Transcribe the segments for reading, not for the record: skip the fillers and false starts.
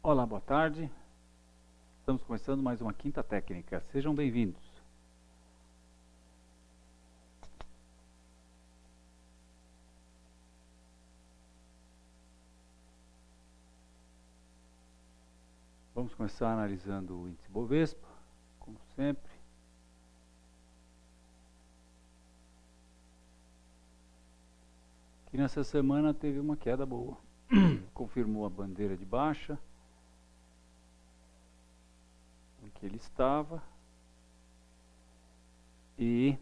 Olá, boa tarde. Estamos começando mais uma Quinta Técnica. Sejam bem-vindos. Vamos começar analisando o índice Bovespa, como sempre. Que nessa semana teve uma queda boa. Confirmou a bandeira de baixa em que ele estava e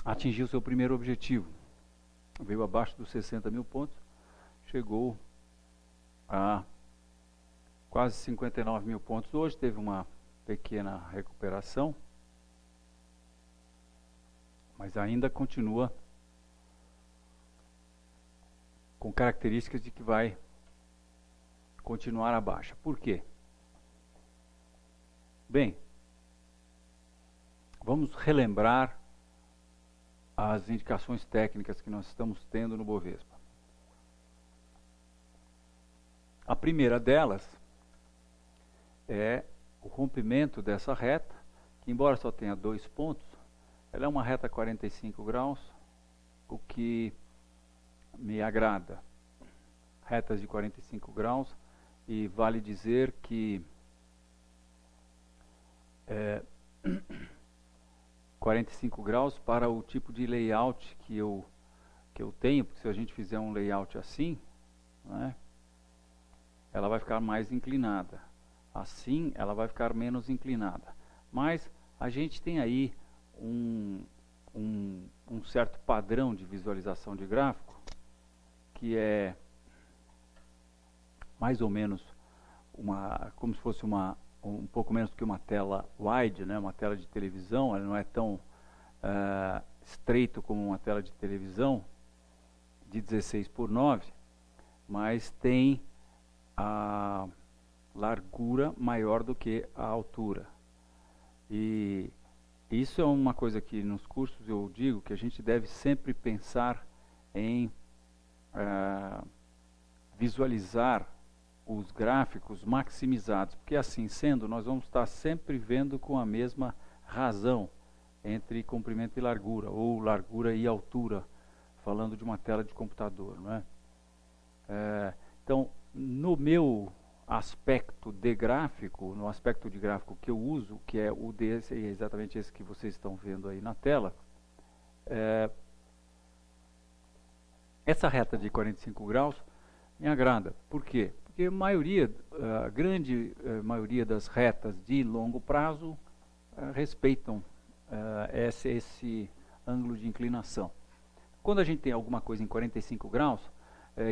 atingiu seu primeiro objetivo. Veio abaixo dos 60 mil pontos, chegou a quase 59 mil pontos. Hoje teve uma pequena recuperação, mas ainda continua com características de que vai continuar a baixa. Por quê? Bem, vamos relembrar as indicações técnicas que nós estamos tendo no Bovespa. A primeira delas é o rompimento dessa reta, que embora só tenha 2 pontos, ela é uma reta 45 graus, o que me agrada. Retas de 45 graus, e vale dizer que 45 graus para o tipo de layout que eu tenho, porque se a gente fizer um layout assim, né, ela vai ficar mais inclinada. Assim, ela vai ficar menos inclinada. Mas a gente tem aí um certo padrão de visualização de gráfico, que é mais ou menos como se fosse um pouco menos que uma tela wide, né, uma tela de televisão. Ela não é tão estreito como uma tela de televisão de 16:9, mas tem a largura maior do que a altura. E isso é uma coisa que nos cursos eu digo que a gente deve sempre pensar em visualizar os gráficos maximizados, porque assim sendo, nós vamos estar sempre vendo com a mesma razão entre comprimento e largura, ou largura e altura, falando de uma tela de computador, não é? Então, no meu aspecto de gráfico, no aspecto de gráfico que eu uso, que é o desse, exatamente esse que vocês estão vendo aí na tela, essa reta de 45 graus me agrada. Por quê? Porque a grande maioria das retas de longo prazo respeitam esse ângulo de inclinação. Quando a gente tem alguma coisa em 45 graus,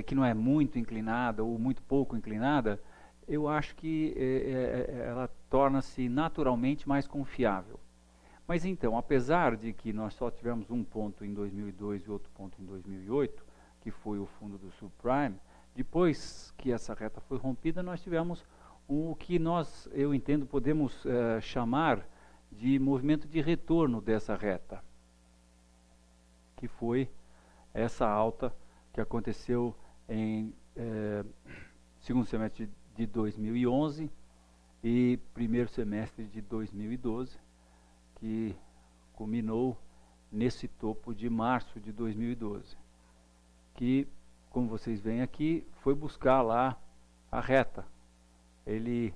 que não é muito inclinada ou muito pouco inclinada, eu acho que ela torna-se naturalmente mais confiável. Mas então, apesar de que nós só tivemos um ponto em 2002 e outro ponto em 2008, que foi o fundo do subprime, depois que essa reta foi rompida, nós tivemos o que eu entendo, podemos chamar de movimento de retorno dessa reta, que foi essa alta que aconteceu em segundo semestre de 2011 e primeiro semestre de 2012, que culminou nesse topo de março de 2012, que, como vocês veem aqui, foi buscar lá a reta. Ele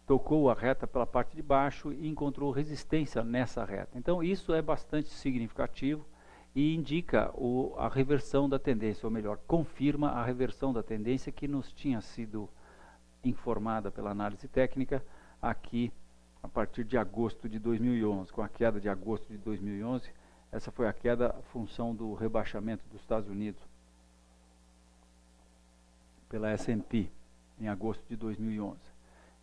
tocou a reta pela parte de baixo e encontrou resistência nessa reta. Então isso é bastante significativo e indica a reversão da tendência, ou melhor, confirma a reversão da tendência que nos tinha sido informada pela análise técnica aqui a partir de agosto de 2011. Com a queda de agosto de 2011, essa foi a queda função do rebaixamento dos Estados Unidos pela S&P em agosto de 2011.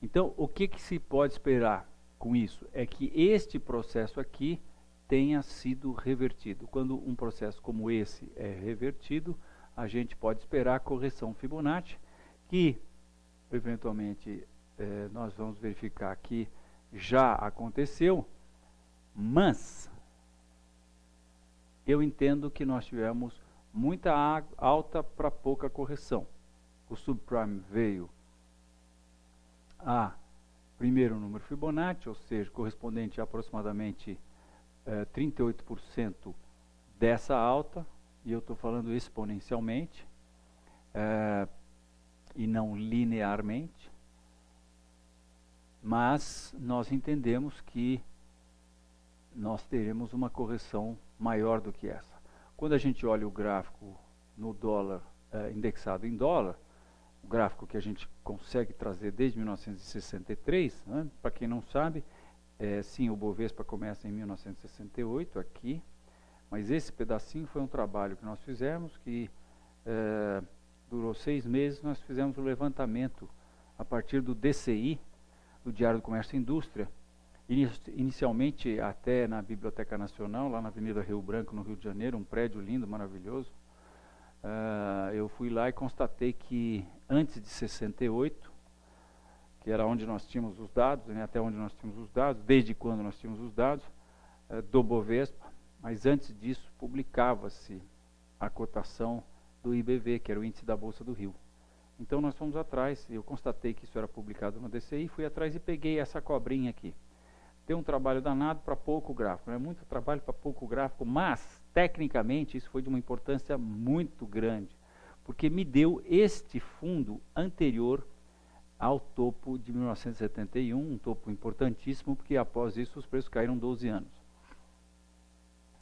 Então, o que se pode esperar com isso? É que este processo aqui tenha sido revertido. Quando um processo como esse é revertido, a gente pode esperar a correção Fibonacci, que eventualmente nós vamos verificar que já aconteceu, mas eu entendo que nós tivemos muita alta para pouca correção. O subprime veio a primeiro número Fibonacci, ou seja, correspondente a aproximadamente 38% dessa alta, e eu estou falando exponencialmente, e não linearmente, mas nós entendemos que nós teremos uma correção maior do que essa. Quando a gente olha o gráfico no dólar, indexado em dólar, o gráfico que a gente consegue trazer desde 1963, né? Para quem não sabe, sim, o Bovespa começa em 1968 aqui, mas esse pedacinho foi um trabalho que nós fizemos, que durou 6 meses. Nós fizemos o levantamento a partir do DCI, do Diário do Comércio e Indústria, inicialmente até na Biblioteca Nacional, lá na Avenida Rio Branco, no Rio de Janeiro, um prédio lindo, maravilhoso. Eu fui lá e constatei que antes de 68, que era onde nós tínhamos os dados, né, até onde nós tínhamos os dados, desde quando nós tínhamos os dados do Bovespa, mas antes disso publicava-se a cotação do IBV, que era o índice da Bolsa do Rio. Então nós fomos atrás, eu constatei que isso era publicado no DCI, fui atrás e peguei essa cobrinha aqui. Tem um trabalho danado para pouco gráfico, né? Muito trabalho para pouco gráfico, mas tecnicamente isso foi de uma importância muito grande, porque me deu este fundo anterior ao topo de 1971, um topo importantíssimo, porque após isso os preços caíram 12 anos.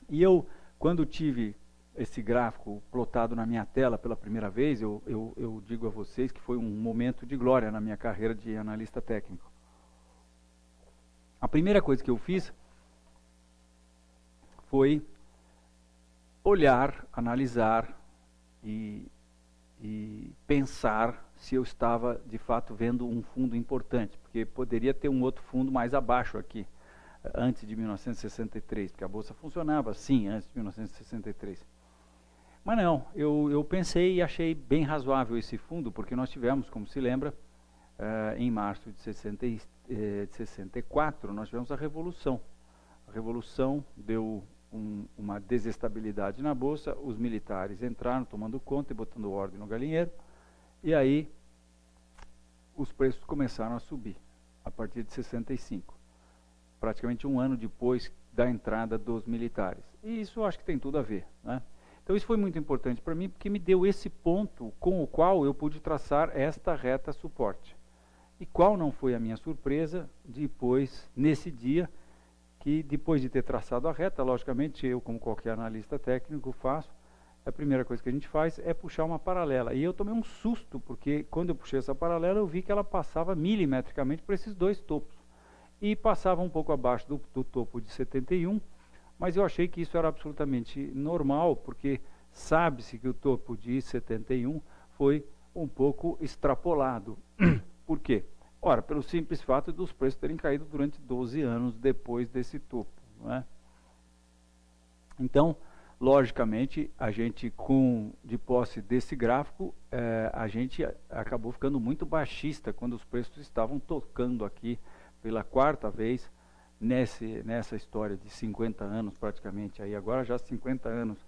E eu, quando tive esse gráfico plotado na minha tela pela primeira vez, eu digo a vocês que foi um momento de glória na minha carreira de analista técnico. A primeira coisa que eu fiz foi olhar, analisar e pensar se eu estava de fato vendo um fundo importante, porque poderia ter um outro fundo mais abaixo aqui, antes de 1963, porque a Bolsa funcionava sim antes de 1963. Mas não, eu pensei e achei bem razoável esse fundo, porque nós tivemos, como se lembra, em março de 64, nós tivemos a Revolução. A Revolução deu uma desestabilidade na Bolsa, os militares entraram tomando conta e botando ordem no galinheiro, e aí os preços começaram a subir, a partir de 65, praticamente um ano depois da entrada dos militares. E isso eu acho que tem tudo a ver, né? Então isso foi muito importante para mim, porque me deu esse ponto com o qual eu pude traçar esta reta suporte. E qual não foi a minha surpresa depois, nesse dia, que depois de ter traçado a reta, logicamente eu, como qualquer analista técnico, faço, a primeira coisa que a gente faz é puxar uma paralela. E eu tomei um susto, porque quando eu puxei essa paralela, eu vi que ela passava milimetricamente por esses dois topos. E passava um pouco abaixo do topo de 71, mas eu achei que isso era absolutamente normal, porque sabe-se que o topo de 71 foi um pouco extrapolado. Por quê? Ora, pelo simples fato dos preços terem caído durante 12 anos depois desse topo, não é? Então, logicamente, a gente, de posse desse gráfico, a gente acabou ficando muito baixista quando os preços estavam tocando aqui pela quarta vez nessa história de 50 anos praticamente. Aí agora já 50 anos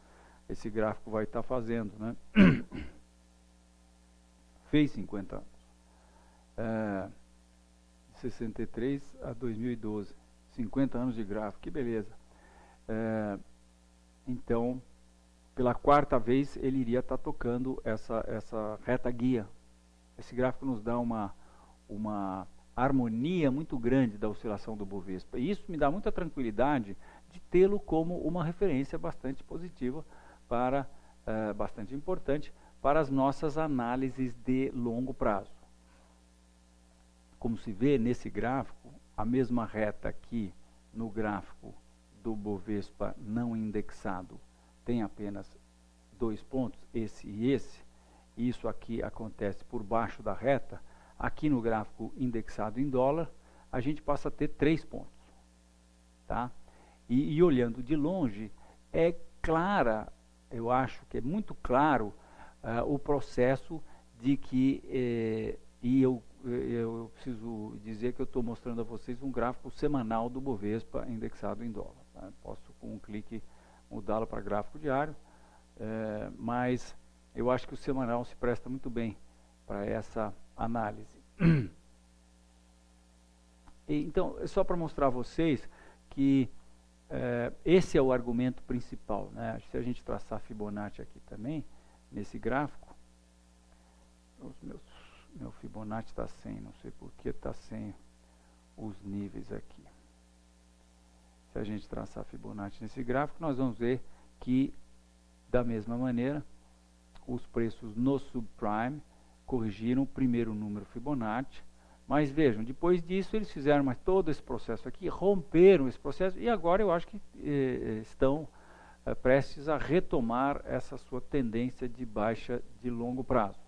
esse gráfico vai estar fazendo, né? Fez 50 anos. De 63 a 2012. 50 anos de gráfico, que beleza. Então, pela quarta vez, ele iria estar tocando essa reta guia. Esse gráfico nos dá uma harmonia muito grande da oscilação do Bovespa. E isso me dá muita tranquilidade de tê-lo como uma referência bastante positiva, bastante importante para as nossas análises de longo prazo. Como se vê nesse gráfico, a mesma reta aqui no gráfico do Bovespa não indexado tem apenas 2 pontos, esse e esse. Isso aqui acontece por baixo da reta. Aqui no gráfico indexado em dólar, a gente passa a ter 3 pontos. Tá? E olhando de longe, é clara, eu acho que é muito claro o processo de que, eu preciso dizer que eu estou mostrando a vocês um gráfico semanal do Bovespa indexado em dólar. Tá? Posso com um clique mudá-lo para gráfico diário, mas eu acho que o semanal se presta muito bem para essa análise. Então, é só para mostrar a vocês que esse é o argumento principal, né? Se a gente traçar Fibonacci aqui também, nesse gráfico, meu Fibonacci está sem, não sei por que está sem os níveis aqui. Se a gente traçar Fibonacci nesse gráfico, nós vamos ver que, da mesma maneira, os preços no subprime corrigiram o primeiro número Fibonacci, mas vejam, depois disso eles fizeram todo esse processo aqui, romperam esse processo e agora eu acho que estão prestes a retomar essa sua tendência de baixa de longo prazo.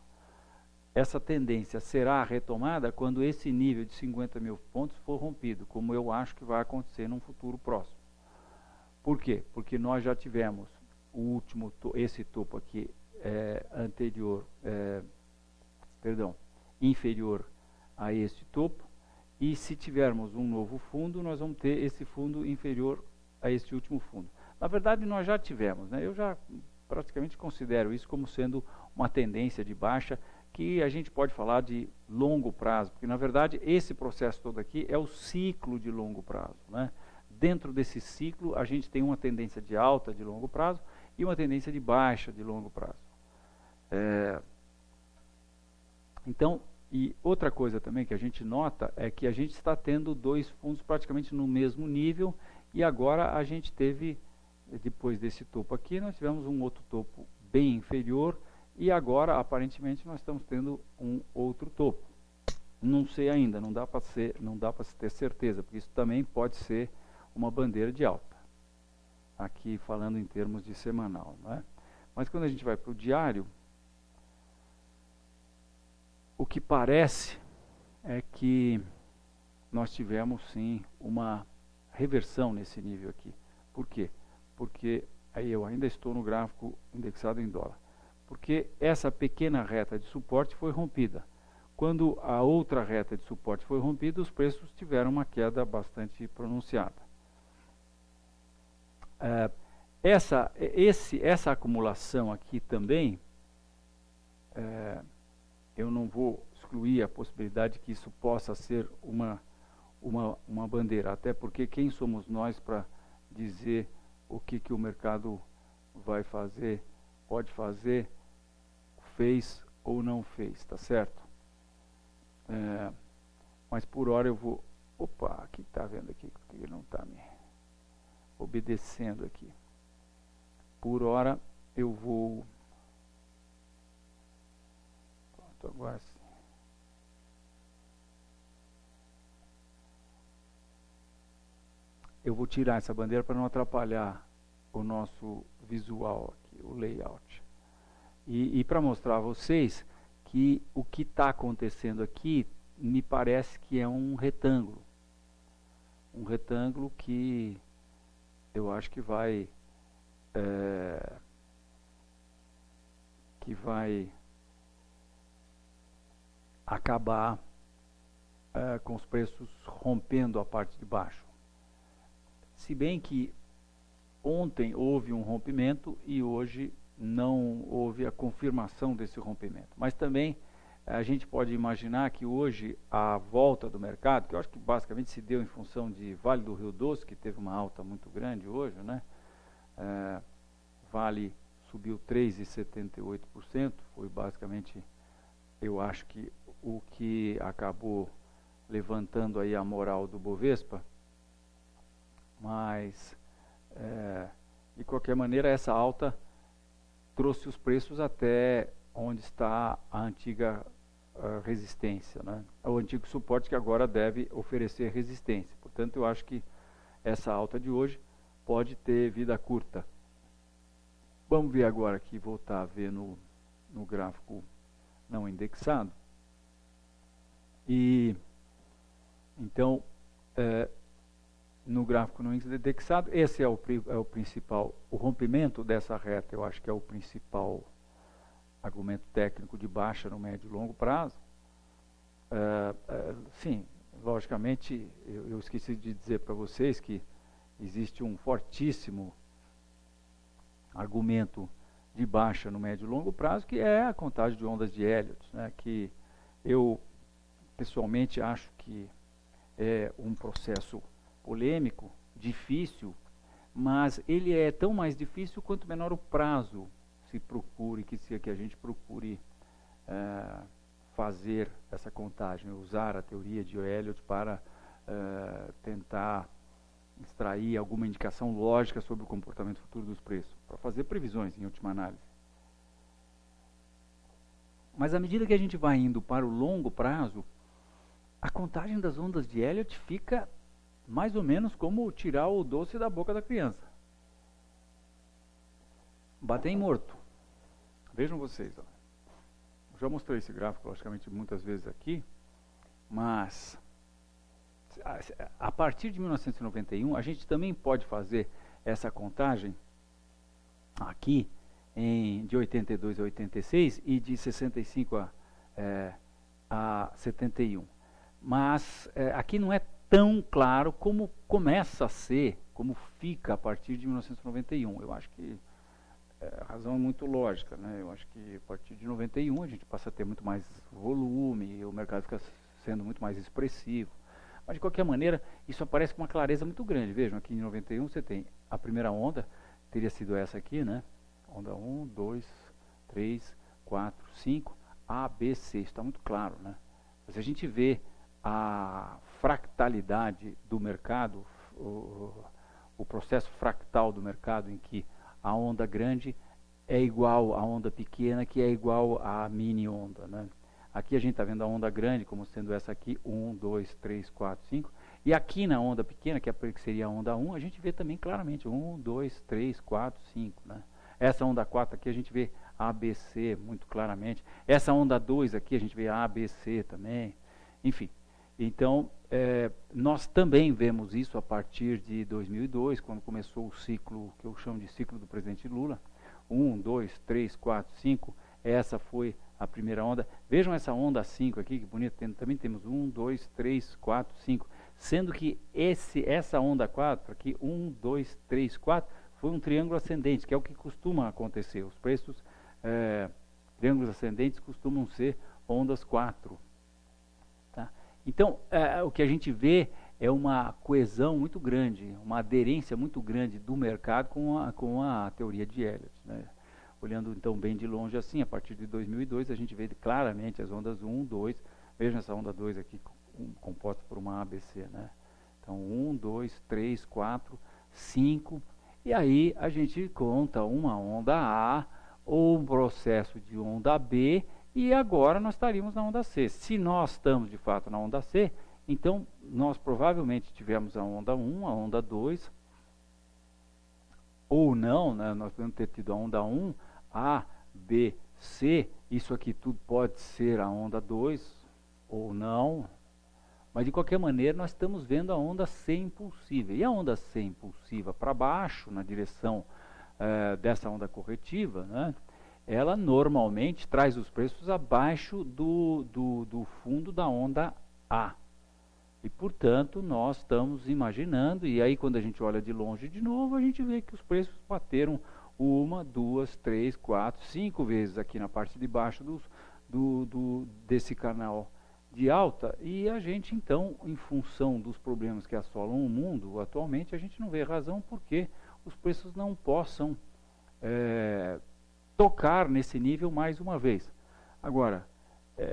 Essa tendência será retomada quando esse nível de 50 mil pontos for rompido, como eu acho que vai acontecer num futuro próximo. Por quê? Porque nós já tivemos esse topo aqui inferior a este topo, e se tivermos um novo fundo, nós vamos ter esse fundo inferior a este último fundo. Na verdade, nós já tivemos, né? Eu já praticamente considero isso como sendo uma tendência de baixa, que a gente pode falar de longo prazo, porque na verdade esse processo todo aqui é o ciclo de longo prazo, né? Dentro desse ciclo a gente tem uma tendência de alta de longo prazo e uma tendência de baixa de longo prazo. Então, e outra coisa também que a gente nota é que a gente está tendo dois fundos praticamente no mesmo nível, e agora a gente teve, depois desse topo aqui, nós tivemos um outro topo bem inferior, e agora, aparentemente, nós estamos tendo um outro topo. Não sei ainda, não dá para ter certeza, porque isso também pode ser uma bandeira de alta. Aqui falando em termos de semanal, não é? Mas quando a gente vai para o diário, o que parece é que nós tivemos sim uma reversão nesse nível aqui. Por quê? Porque aí eu ainda estou no gráfico indexado em dólar. Porque essa pequena reta de suporte foi rompida. Quando a outra reta de suporte foi rompida, os preços tiveram uma queda bastante pronunciada. Essa acumulação aqui também, eu não vou excluir a possibilidade que isso possa ser uma bandeira, até porque quem somos nós para dizer o que o mercado vai fazer, pode fazer, fez ou não fez, tá certo? Mas por hora eu vou... Opa, aqui está vendo aqui que ele não está me obedecendo aqui. Por hora eu vou... Pronto, agora sim. Eu vou tirar essa bandeira para não atrapalhar o nosso visual aqui, o layout. E para mostrar a vocês que o que está acontecendo aqui me parece que é um retângulo. Um retângulo que eu acho que vai acabar com os preços rompendo a parte de baixo. Se bem que ontem houve um rompimento e hoje não houve a confirmação desse rompimento. Mas também a gente pode imaginar que hoje a volta do mercado, que eu acho que basicamente se deu em função de Vale do Rio Doce, que teve uma alta muito grande hoje, né? Vale subiu 3,78%, foi basicamente, eu acho que o que acabou levantando aí a moral do Bovespa. Mas, de qualquer maneira, essa alta trouxe os preços até onde está a antiga resistência, né? O antigo suporte que agora deve oferecer resistência. Portanto, eu acho que essa alta de hoje pode ter vida curta. Vamos ver agora aqui, voltar a ver no gráfico não indexado. E, então, no gráfico não indexado, esse é o principal, o rompimento dessa reta, eu acho que é o principal argumento técnico de baixa no médio e longo prazo. Sim, logicamente, eu esqueci de dizer para vocês que existe um fortíssimo argumento de baixa no médio e longo prazo, que é a contagem de ondas de Elliott, né, que eu pessoalmente acho que é um processo polêmico, difícil, mas ele é tão mais difícil quanto menor o prazo que a gente procure fazer essa contagem, usar a teoria de Elliott para tentar extrair alguma indicação lógica sobre o comportamento futuro dos preços, para fazer previsões em última análise. Mas à medida que a gente vai indo para o longo prazo, a contagem das ondas de Elliott fica mais ou menos como tirar o doce da boca da criança. Bater em morto. Vejam vocês. Ó. Eu já mostrei esse gráfico, logicamente, muitas vezes aqui, mas a partir de 1991, a gente também pode fazer essa contagem aqui de 82 a 86 e de 65 a 71. Mas aqui não é tão claro como começa a ser, como fica a partir de 1991. Eu acho que a razão é muito lógica, né? Eu acho que a partir de 91 a gente passa a ter muito mais volume, e o mercado fica sendo muito mais expressivo. Mas de qualquer maneira, isso aparece com uma clareza muito grande. Vejam, aqui em 91 você tem a primeira onda, teria sido essa aqui, né? Onda 1, 2, 3, 4, 5, A, B, C. Isso está muito claro, né? Mas a gente vê a fractalidade do mercado, o processo fractal do mercado, em que a onda grande é igual à onda pequena, que é igual à mini onda, né? Aqui a gente está vendo a onda grande como sendo essa aqui, 1, 2, 3, 4, 5. E aqui na onda pequena, que seria a onda 1, a gente vê também claramente 1, 2, 3, 4, 5. Né? Essa onda 4 aqui a gente vê ABC muito claramente. Essa onda 2 aqui a gente vê ABC também. Enfim, então nós também vemos isso a partir de 2002, quando começou o ciclo, que eu chamo de ciclo do presidente Lula. 1, 2, 3, 4, 5. Essa foi a primeira onda. Vejam essa onda 5 aqui, que bonito. Também temos 1, 2, 3, 4, 5. Sendo que essa onda 4 aqui, 1, 2, 3, 4, foi um triângulo ascendente, que é o que costuma acontecer. Os preços, triângulos ascendentes costumam ser ondas 4. Tá? Então, o que a gente vê é uma coesão muito grande, uma aderência muito grande do mercado com a teoria de Elliott, né? Olhando então bem de longe assim, a partir de 2002 a gente vê claramente as ondas 1, 2, vejam essa onda 2 aqui composta por uma ABC, né? Então 1, 2, 3, 4, 5, e aí a gente conta uma onda A ou um processo de onda B, e agora nós estaríamos na onda C. Se nós estamos de fato na onda C, então nós provavelmente tivemos a onda 1, a onda 2, ou não, né? Nós podemos ter tido a onda 1, A, B, C, isso aqui tudo pode ser a onda 2 ou não, mas de qualquer maneira nós estamos vendo a onda C impulsiva. E a onda C impulsiva para baixo, na direção dessa onda corretiva, né, ela normalmente traz os preços abaixo do fundo da onda A. E, portanto, nós estamos imaginando, e aí quando a gente olha de longe de novo, a gente vê que os preços bateram 1, 2, 3, 4, 5 vezes aqui na parte de baixo desse canal de alta, e a gente então, em função dos problemas que assolam o mundo atualmente, a gente não vê razão porque os preços não possam tocar nesse nível mais uma vez. Agora,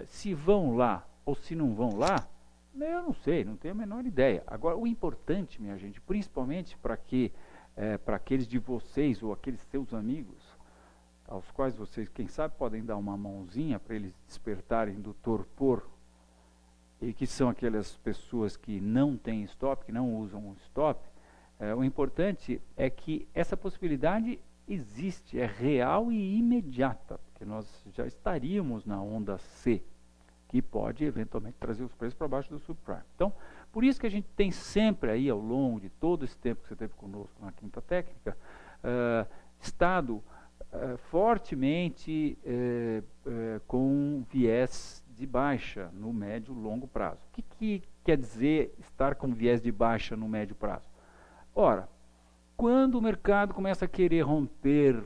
se vão lá ou se não vão lá, eu não sei, não tenho a menor ideia. Agora, o importante, minha gente, principalmente para aqueles de vocês ou aqueles seus amigos, aos quais vocês, quem sabe, podem dar uma mãozinha para eles despertarem do torpor, e que são aquelas pessoas que não têm stop, que não usam um stop, o importante é que essa possibilidade existe, é real e imediata, porque nós já estaríamos na onda C, que pode eventualmente trazer os preços para baixo do subprime. Então, por isso que a gente tem sempre aí, ao longo de todo esse tempo que você esteve conosco na Quinta Técnica, estado fortemente com viés de baixa no médio e longo prazo. O que quer dizer estar com viés de baixa no médio prazo? Ora, quando o mercado começa a querer romper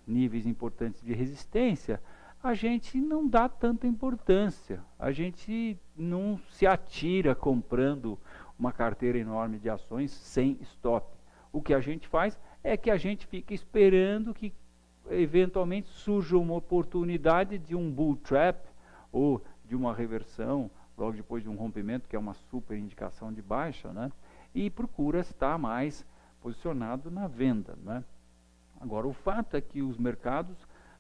níveis importantes de resistência, a gente não dá tanta importância, a gente não se atira comprando uma carteira enorme de ações sem stop. O que a gente faz é que a gente fica esperando que eventualmente surja uma oportunidade de um bull trap ou de uma reversão logo depois de um rompimento, que é uma super indicação de baixa, né? E procura estar mais posicionado na venda, né? Agora, o fato é que os mercados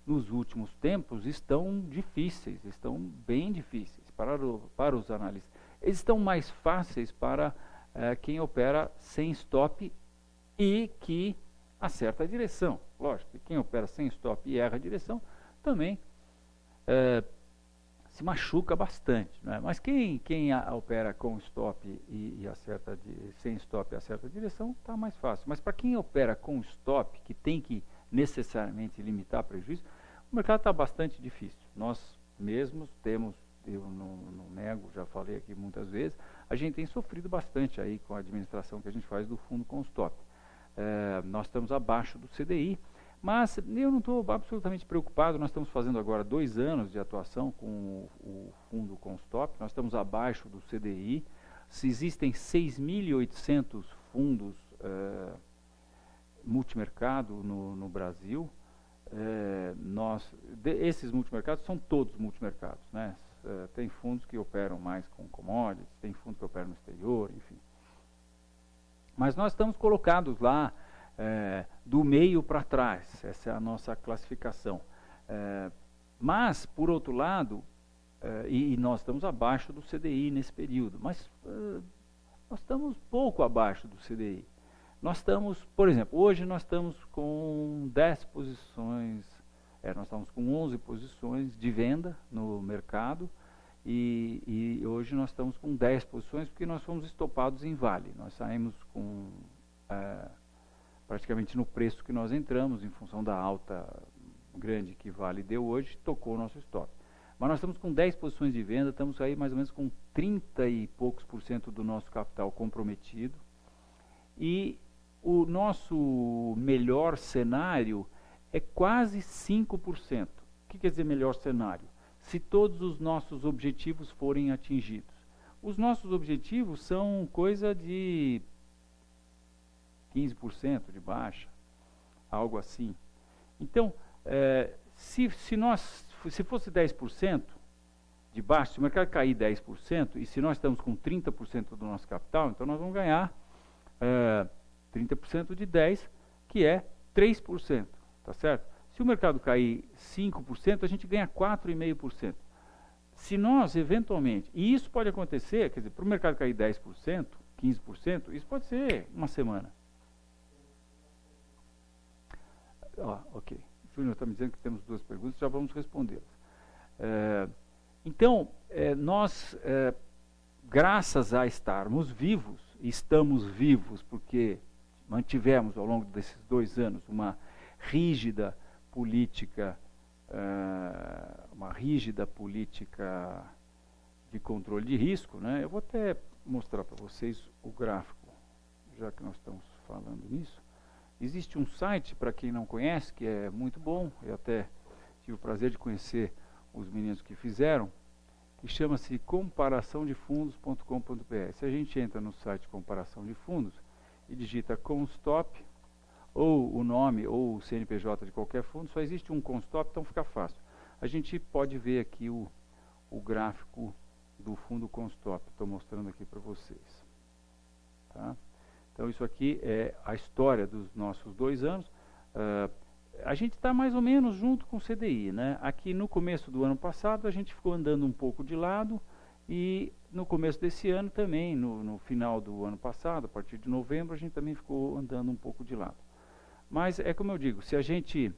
nos últimos tempos estão difíceis, estão bem difíceis para os analistas. Eles estão mais fáceis para quem opera sem stop e que acerta a direção. Lógico que quem opera sem stop e erra a direção também se machuca bastante, né? Mas quem opera com stop e acerta sem stop e acerta a direção, está mais fácil. Mas para quem opera com stop, que tem que necessariamente limitar prejuízo, o mercado está bastante difícil. Nós mesmos temos, eu não nego, já falei aqui muitas vezes, a gente tem sofrido bastante aí com a administração que a gente faz do fundo com stop. Nós estamos abaixo do CDI, mas eu não estou absolutamente preocupado. Nós estamos fazendo agora 2 anos de atuação com o fundo com stop, nós estamos abaixo do CDI. Se existem 6.800 fundos multimercado no Brasil, esses multimercados são todos multimercados, né? Tem fundos que operam mais com commodities, tem fundos que operam no exterior, enfim. Mas nós estamos colocados lá do meio para trás, essa é a nossa classificação. Mas, por outro lado, e nós estamos abaixo do CDI nesse período, mas nós estamos pouco abaixo do CDI. Nós estamos, por exemplo, hoje nós estamos com 10 posições, nós estamos com 11 posições de venda no mercado, e hoje nós estamos com 10 posições porque nós fomos estopados em Vale. Nós saímos com praticamente no preço que nós entramos, em função da alta grande que Vale deu hoje, tocou o nosso stop. Mas nós estamos com 10 posições de venda, estamos aí mais ou menos com 30 e poucos % do nosso capital comprometido. E o nosso melhor cenário é quase 5%. O que quer dizer melhor cenário? Se todos os nossos objetivos forem atingidos. Os nossos objetivos são coisa de 15% de baixa, algo assim. Então, se fosse 10% de baixa, se o mercado cair 10%, e se nós estamos com 30% do nosso capital, então nós vamos ganhar 30% de 10%, que é 3%, tá certo? Se o mercado cair 5%, a gente ganha 4,5%. Se nós, eventualmente, e isso pode acontecer, quer dizer, para o mercado cair 10%, 15%, isso pode ser uma semana. Ok. O Júnior está me dizendo que temos 2 perguntas, já vamos respondê-las. Então, nós, graças a estarmos vivos, estamos vivos porque mantivemos ao longo desses 2 anos uma rígida política de controle de risco, né? Eu vou até mostrar para vocês o gráfico, já que nós estamos falando nisso. Existe um site, para quem não conhece, que é muito bom, eu até tive o prazer de conhecer os meninos que fizeram, que chama-se comparaçãodefundos.com.br. Se a gente entra no site Comparação de Fundos e digita Constop, ou o nome, ou o CNPJ de qualquer fundo, só existe um Constop, então fica fácil. A gente pode ver aqui o gráfico do fundo Constop, estou mostrando aqui para vocês. Tá? Então isso aqui é a história dos nossos 2 anos. A gente está mais ou menos junto com o CDI, né? Aqui no começo do ano passado a gente ficou andando um pouco de lado, e no começo desse ano também, no final do ano passado, a partir de novembro, a gente também ficou andando um pouco de lado. Mas é como eu digo, se a gente,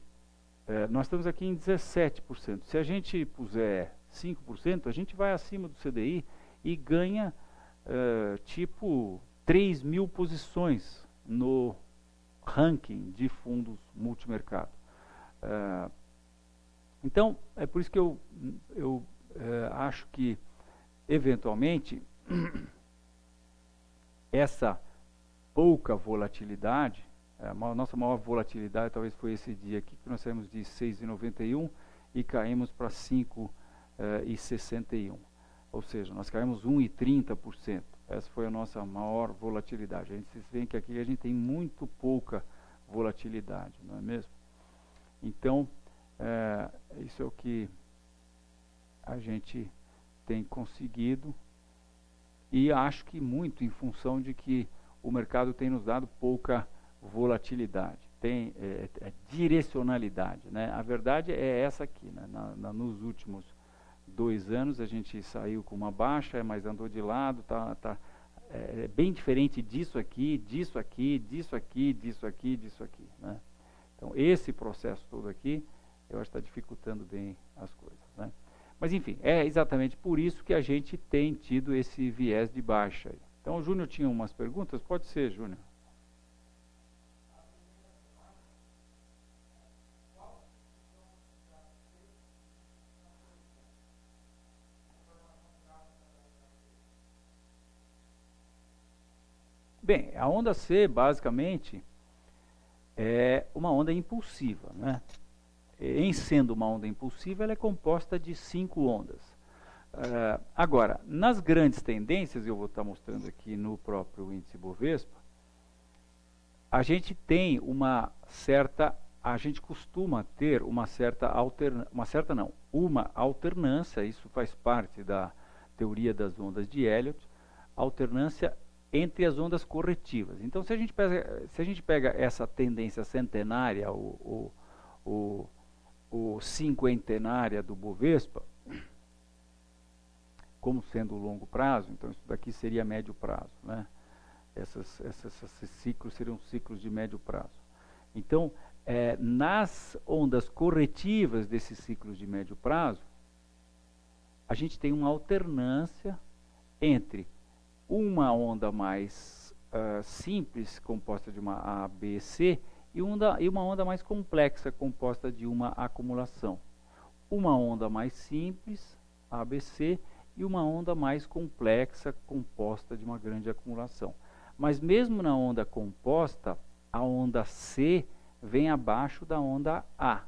nós estamos aqui em 17%, se a gente puser 5%, a gente vai acima do CDI e ganha tipo 3.000 posições no ranking de fundos multimercado. Então, é por isso que eu acho que, eventualmente, essa pouca volatilidade A nossa maior volatilidade talvez foi esse dia aqui, que nós saímos de 6,91 e caímos para 5,61. Ou seja, nós caímos 1,30%. Essa foi a nossa maior volatilidade. A gente vê que aqui a gente tem muito pouca volatilidade, não é mesmo? Então, isso é o que a gente tem conseguido, e acho que muito em função de que o mercado tem nos dado pouca volatilidade, tem direcionalidade, né? A verdade é essa aqui, né? Nos últimos 2 anos a gente saiu com uma baixa, mas andou de lado, é bem diferente disso aqui, disso aqui, disso aqui, disso aqui, disso aqui, né? Então esse processo todo aqui, eu acho que está dificultando bem as coisas, né? Mas enfim, é exatamente por isso que a gente tem tido esse viés de baixa aí. Então o Júnior tinha umas perguntas, pode ser, Júnior. Bem, a onda C, basicamente, é uma onda impulsiva, né? Em sendo uma onda impulsiva, ela é composta de 5 ondas. Agora, nas grandes tendências, eu vou estar mostrando aqui no próprio índice Bovespa, a gente tem a gente costuma ter uma alternância, isso faz parte da teoria das ondas de Elliott, alternância entre as ondas corretivas. Então, se a gente pega essa tendência centenária, o cinquentenária do Bovespa, como sendo longo prazo, então isso daqui seria médio prazo, né? Esses ciclos seriam ciclos de médio prazo. Então, nas ondas corretivas desses ciclos de médio prazo, a gente tem uma alternância entre uma onda mais simples, composta de uma A, B, C, e uma onda mais complexa, composta de uma acumulação. Uma onda mais simples, ABC, e uma onda mais complexa, composta de uma grande acumulação. Mas mesmo na onda composta, a onda C vem abaixo da onda A,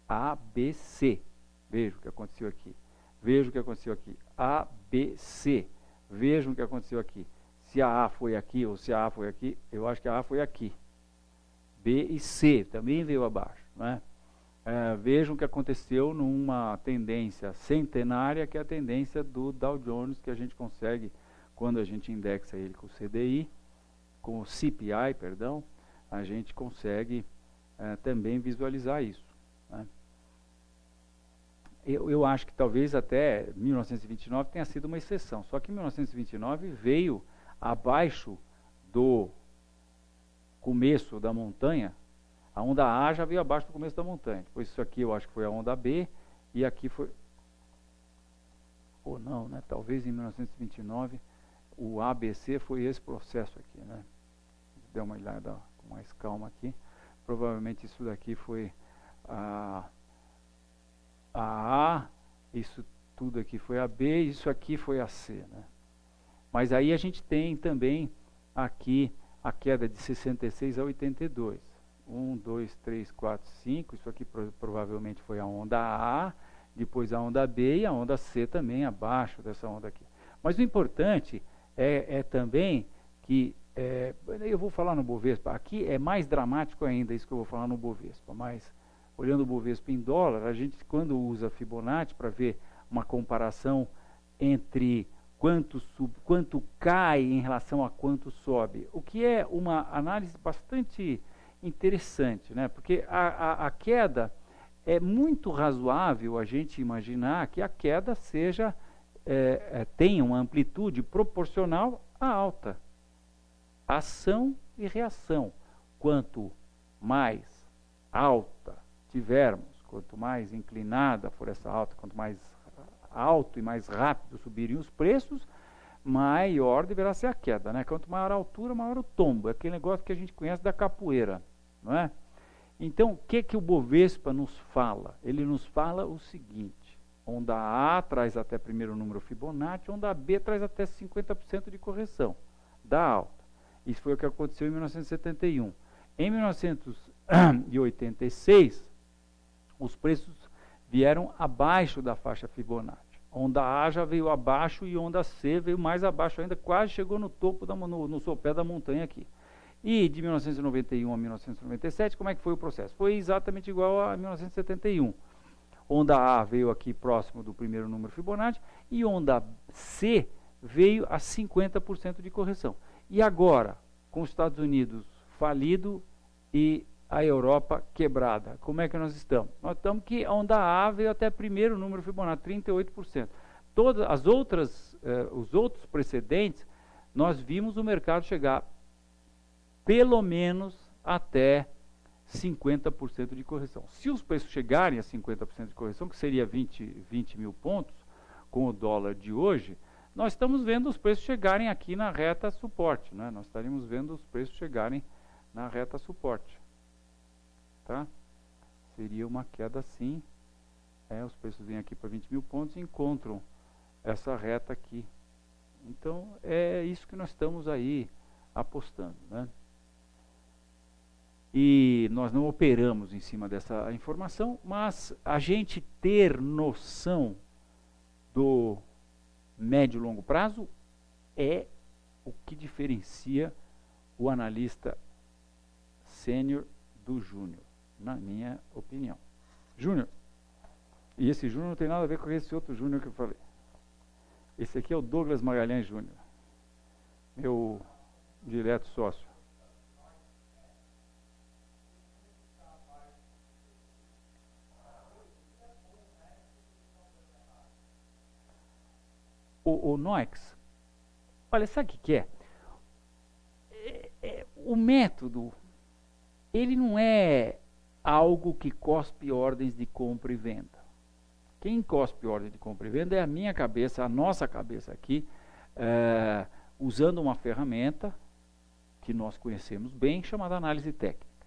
ABC. Veja o que aconteceu aqui. Veja o que aconteceu aqui. ABC. Vejam o que aconteceu aqui. Se a A foi aqui ou se a A foi aqui, eu acho que a A foi aqui. B e C também veio abaixo, né? Vejam o que aconteceu numa tendência centenária, que é a tendência do Dow Jones, que a gente consegue, quando a gente indexa ele com o CDI, com o CPI, perdão, a gente consegue também visualizar isso, né? Eu acho que talvez até 1929 tenha sido uma exceção, só que 1929 veio abaixo do começo da montanha. A onda A já veio abaixo do começo da montanha. Depois isso aqui eu acho que foi a onda B, e aqui foi... Ou não, né? Talvez em 1929 o ABC foi esse processo aqui, né? Dê uma olhada com mais calma aqui. Provavelmente isso daqui foi a A, isso tudo aqui foi a B, isso aqui foi a C, né? Mas aí a gente tem também aqui a queda de 66 a 82. 1, 2, 3, 4, 5. Isso aqui provavelmente foi a onda A, depois a onda B e a onda C também abaixo dessa onda aqui. Mas o importante é também que, eu vou falar no Bovespa, aqui é mais dramático ainda isso que eu vou falar no Bovespa, mas olhando o Bovespa em dólar, a gente quando usa Fibonacci para ver uma comparação entre quanto cai em relação a quanto sobe, o que é uma análise bastante interessante, né? Porque a queda é muito razoável a gente imaginar que a queda tenha uma amplitude proporcional à alta. Ação e reação. Quanto mais alta tivermos, quanto mais inclinada for essa alta, quanto mais alto e mais rápido subirem os preços, maior deverá ser a queda, né? Quanto maior a altura, maior o tombo. É aquele negócio que a gente conhece da capoeira, não é? Então, o que o Bovespa nos fala? Ele nos fala o seguinte: onda A traz até primeiro número Fibonacci, onda B traz até 50% de correção da alta. Isso foi o que aconteceu em 1971. Em 1986, os preços vieram abaixo da faixa Fibonacci. Onda A já veio abaixo e onda C veio mais abaixo ainda, quase chegou no topo, no sopé da montanha aqui. E de 1991 a 1997, como é que foi o processo? Foi exatamente igual a 1971. Onda A veio aqui próximo do primeiro número Fibonacci e onda C veio a 50% de correção. E agora, com os Estados Unidos falido e a Europa quebrada, como é que nós estamos? Nós estamos que a onda A veio até primeiro número Fibonacci, 38%. Todas as outras, os outros precedentes, nós vimos o mercado chegar pelo menos até 50% de correção. Se os preços chegarem a 50% de correção, que seria 20 mil pontos, com o dólar de hoje, nós estamos vendo os preços chegarem aqui na reta suporte, né? Nós estaríamos vendo os preços chegarem na reta suporte. Tá? Seria uma queda assim. Os preços vêm aqui para 20 mil pontos e encontram essa reta aqui. Então, é isso que nós estamos aí apostando, né? E nós não operamos em cima dessa informação, mas a gente ter noção do médio e longo prazo é o que diferencia o analista sênior do júnior, na minha opinião. Júnior. E esse júnior não tem nada a ver com esse outro júnior que eu falei. Esse aqui é o Douglas Magalhães Júnior, meu direto sócio. O Noex, olha, sabe o que é? O método, ele não é algo que cospe ordens de compra e venda. Quem cospe ordem de compra e venda é a minha cabeça, a nossa cabeça aqui, usando uma ferramenta que nós conhecemos bem, chamada análise técnica.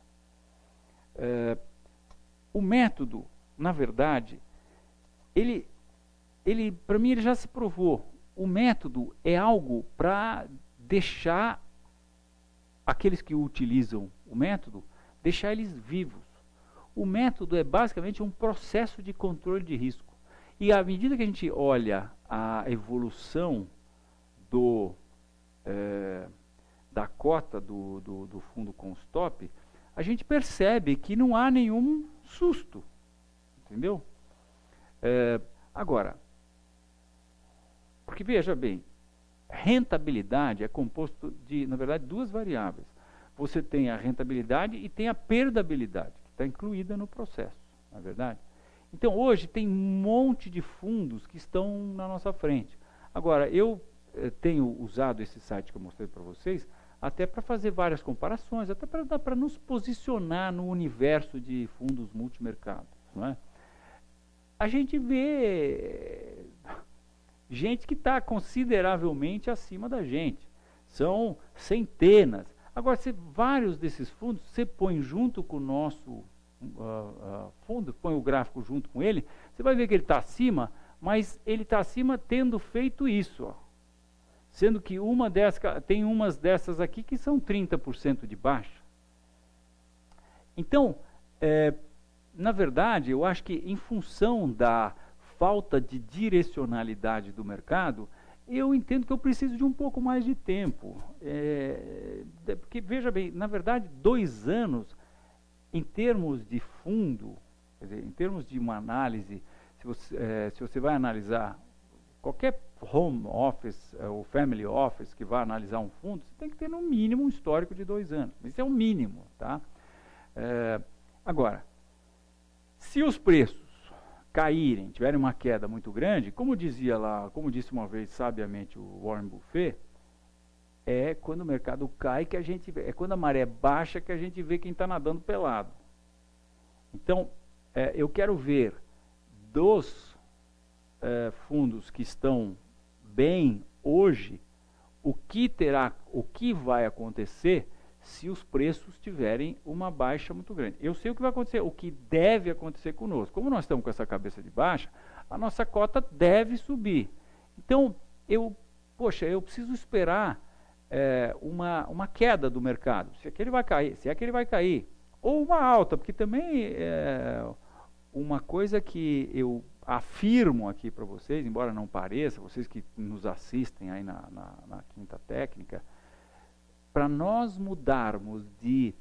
O método, na verdade, ele para mim, ele já se provou. O método é algo para deixar aqueles que utilizam o método, deixar eles vivos. O método é basicamente um processo de controle de risco. E à medida que a gente olha a evolução da cota do fundo com stop, a gente percebe que não há nenhum susto. Entendeu? Agora, porque veja bem, rentabilidade é composto de, na verdade, duas variáveis. Você tem a rentabilidade e tem a perdabilidade, que está incluída no processo, não é verdade? Então, hoje tem um monte de fundos que estão na nossa frente. Agora, eu tenho usado esse site que eu mostrei para vocês, até para fazer várias comparações, até para nos posicionar no universo de fundos multimercados, não é? A gente vê gente que está consideravelmente acima da gente. São centenas. Agora, vários desses fundos, você põe junto com o nosso fundo, põe o gráfico junto com ele, você vai ver que ele está acima, mas ele está acima tendo feito isso. Ó. Sendo que tem umas dessas aqui que são 30% de baixa. Então, na verdade, eu acho que em função da falta de direcionalidade do mercado, eu entendo que eu preciso de um pouco mais de tempo. Porque, veja bem, na verdade, 2 anos, em termos de fundo, quer dizer, em termos de uma análise, se você vai analisar qualquer home office ou family office que vai analisar um fundo, você tem que ter no mínimo um histórico de 2 anos. Isso é o mínimo, tá? Agora, se os preços caírem, tiverem uma queda muito grande, como disse uma vez sabiamente o Warren Buffett, é quando o mercado cai que a gente vê, é quando a maré baixa que a gente vê quem está nadando pelado. Então, eu quero ver dos fundos que estão bem hoje, o que vai acontecer se os preços tiverem uma baixa muito grande. Eu sei o que vai acontecer, o que deve acontecer conosco. Como nós estamos com essa cabeça de baixa, a nossa cota deve subir. Então, eu preciso esperar uma queda do mercado, se é que ele vai cair, se é que ele vai cair, ou uma alta, porque também uma coisa que eu afirmo aqui para vocês, embora não pareça, vocês que nos assistem aí na Quinta Técnica, para nós mudarmos de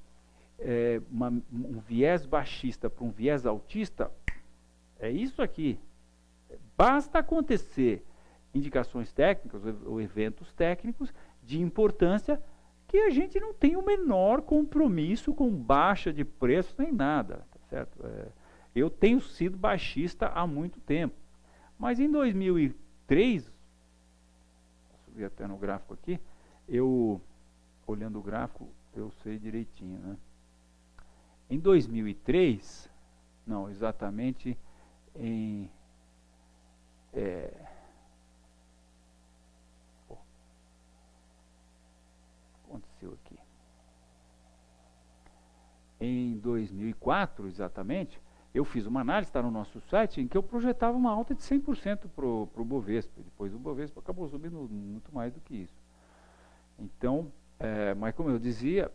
um viés baixista para um viés altista, é isso aqui. Basta acontecer indicações técnicas ou eventos técnicos de importância que a gente não tem o menor compromisso com baixa de preço nem nada, tá certo? Eu tenho sido baixista há muito tempo, mas em 2003, vou subir até no gráfico aqui, olhando o gráfico, eu sei direitinho, né? Em 2003, não, exatamente em... aconteceu aqui. Em 2004, exatamente, eu fiz uma análise, está no nosso site, em que eu projetava uma alta de 100% para o Bovespa. Depois o Bovespa acabou subindo muito mais do que isso. Então, mas como eu dizia,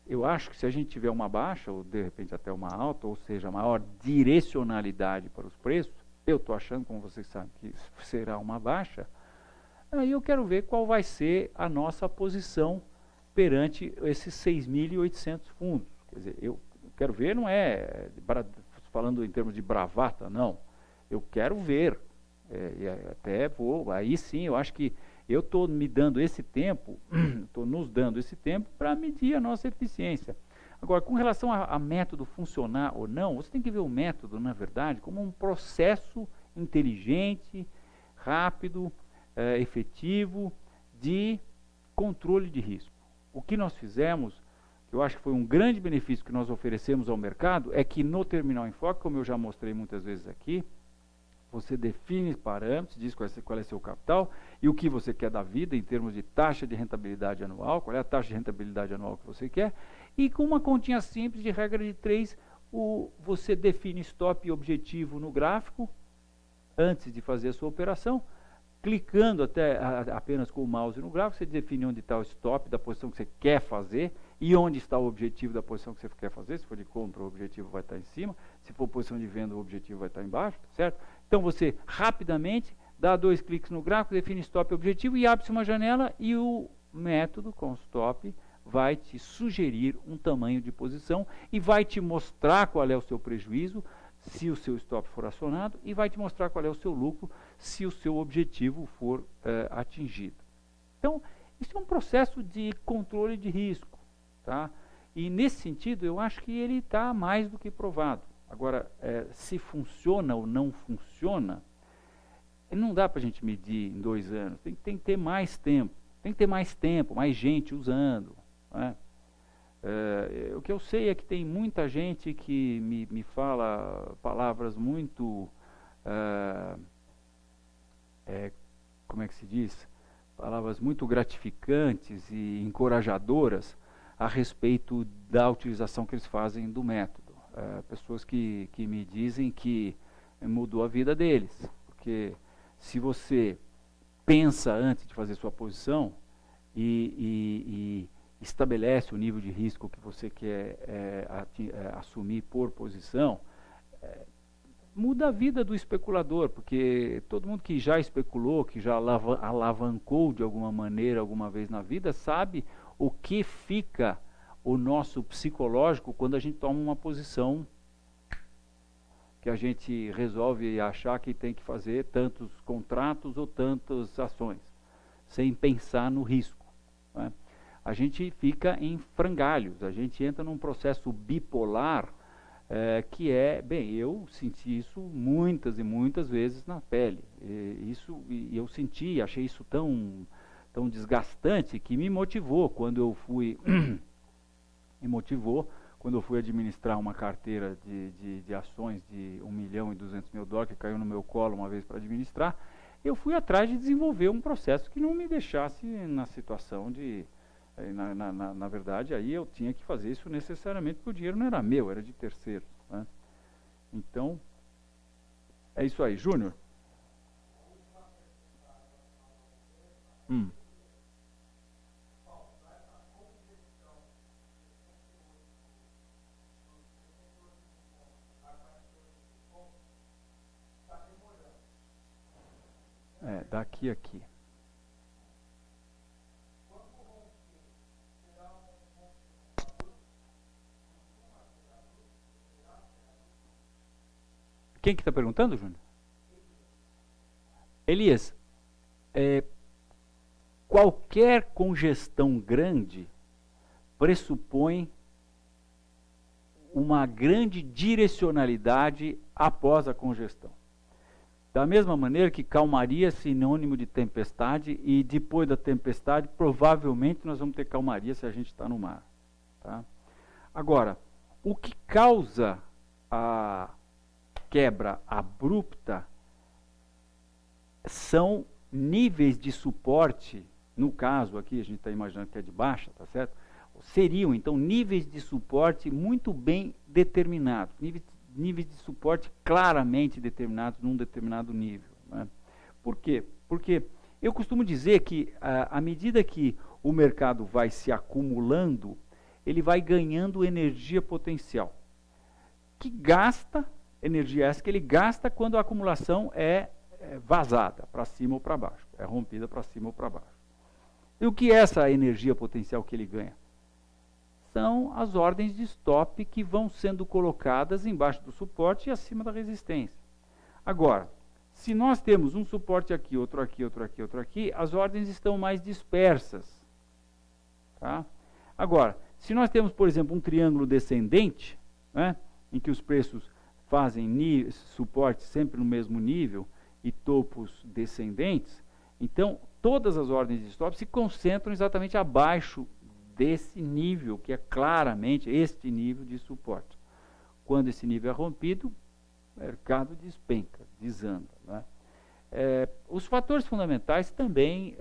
eu acho que se a gente tiver uma baixa, ou de repente até uma alta, ou seja, maior direcionalidade para os preços, eu estou achando, como vocês sabem, que será uma baixa, aí eu quero ver qual vai ser a nossa posição perante esses 6.800 fundos. Quer dizer, eu quero ver, não é falando em termos de bravata, não. Eu quero ver, até vou, aí sim, eu acho que eu estou me dando esse tempo, estou nos dando esse tempo para medir a nossa eficiência. Agora, com relação a método funcionar ou não, você tem que ver o método, na verdade, como um processo inteligente, rápido, efetivo de controle de risco. O que nós fizemos, que eu acho que foi um grande benefício que nós oferecemos ao mercado, é que no Terminal Enfoque, como eu já mostrei muitas vezes aqui, você define parâmetros, diz qual é seu capital e o que você quer da vida em termos de taxa de rentabilidade anual, qual é a taxa de rentabilidade anual que você quer, e com uma continha simples de regra de 3, você define stop e objetivo no gráfico antes de fazer a sua operação. Clicando apenas com o mouse no gráfico, você define onde está o stop da posição que você quer fazer e onde está o objetivo da posição que você quer fazer. Se for de compra, o objetivo vai estar em cima. Se for posição de venda, o objetivo vai estar embaixo, certo? Então você rapidamente dá 2 cliques no gráfico, define stop e objetivo e abre-se uma janela e o método com stop vai te sugerir um tamanho de posição e vai te mostrar qual é o seu prejuízo se o seu stop for acionado e vai te mostrar qual é o seu lucro se o seu objetivo for atingido. Então, isso é um processo de controle de risco, tá? E nesse sentido, eu acho que ele está mais do que provado. Agora, se funciona ou não funciona, não dá para a gente medir em 2 anos, tem que ter mais tempo, mais gente usando, né? O que eu sei é que tem muita gente que me fala palavras muito, como é que se diz? Palavras muito gratificantes e encorajadoras a respeito da utilização que eles fazem do método. Pessoas que me dizem que mudou a vida deles, porque se você pensa antes de fazer sua posição e estabelece o nível de risco que você quer assumir por posição, muda a vida do especulador, porque todo mundo que já especulou, que já alavancou de alguma maneira, alguma vez na vida, sabe o que fica o nosso psicológico quando a gente toma uma posição que a gente resolve achar que tem que fazer tantos contratos ou tantas ações, sem pensar no risco, né? A gente fica em frangalhos, a gente entra num processo bipolar, que eu senti isso muitas e muitas vezes na pele. Eu senti, achei isso tão desgastante que me motivou quando eu fui administrar uma carteira de ações de $1,2 milhão que caiu no meu colo uma vez para administrar. Eu fui atrás de desenvolver um processo que não me deixasse na situação de... Na verdade, aí eu tinha que fazer isso necessariamente, porque o dinheiro não era meu, era de terceiros, né? Então, é isso aí. Júnior? daqui a aqui. Quem que está perguntando, Júnior? Elias, qualquer congestão grande pressupõe uma grande direcionalidade após a congestão. Da mesma maneira que calmaria é sinônimo de tempestade, e depois da tempestade, provavelmente nós vamos ter calmaria se a gente está no mar. Tá? Agora, o que causa a quebra abrupta são níveis de suporte, no caso aqui a gente está imaginando que é de baixa, tá certo? Seriam então níveis de suporte muito bem determinados, níveis de suporte claramente determinados num determinado nível. Né? Por quê? Porque eu costumo dizer que à medida que o mercado vai se acumulando, ele vai ganhando energia potencial, que gasta energia essa que ele gasta quando a acumulação é vazada para cima ou para baixo, é rompida para cima ou para baixo. E o que é essa energia potencial que ele ganha? São as ordens de stop que vão sendo colocadas embaixo do suporte e acima da resistência. Agora, se nós temos um suporte aqui, outro aqui, outro aqui, outro aqui, as ordens estão mais dispersas. Tá? Agora, se nós temos, por exemplo, um triângulo descendente, né, em que os preços fazem suporte sempre no mesmo nível e topos descendentes, então todas as ordens de stop se concentram exatamente abaixo desse nível, que é claramente este nível de suporte. Quando esse nível é rompido, o mercado despenca, desanda. Né? Os fatores fundamentais também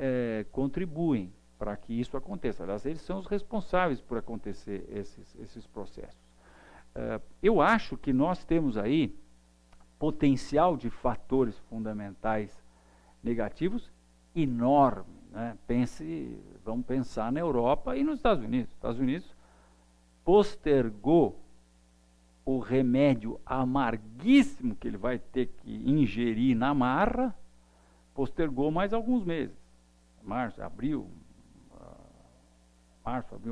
contribuem para que isso aconteça. Aliás, eles são os responsáveis por acontecer esses processos. Eu acho que nós temos aí potencial de fatores fundamentais negativos enorme. Né? Vamos pensar na Europa e nos Estados Unidos. Os Estados Unidos postergou o remédio amarguíssimo que ele vai ter que ingerir na marra, postergou mais alguns meses. Março, abril,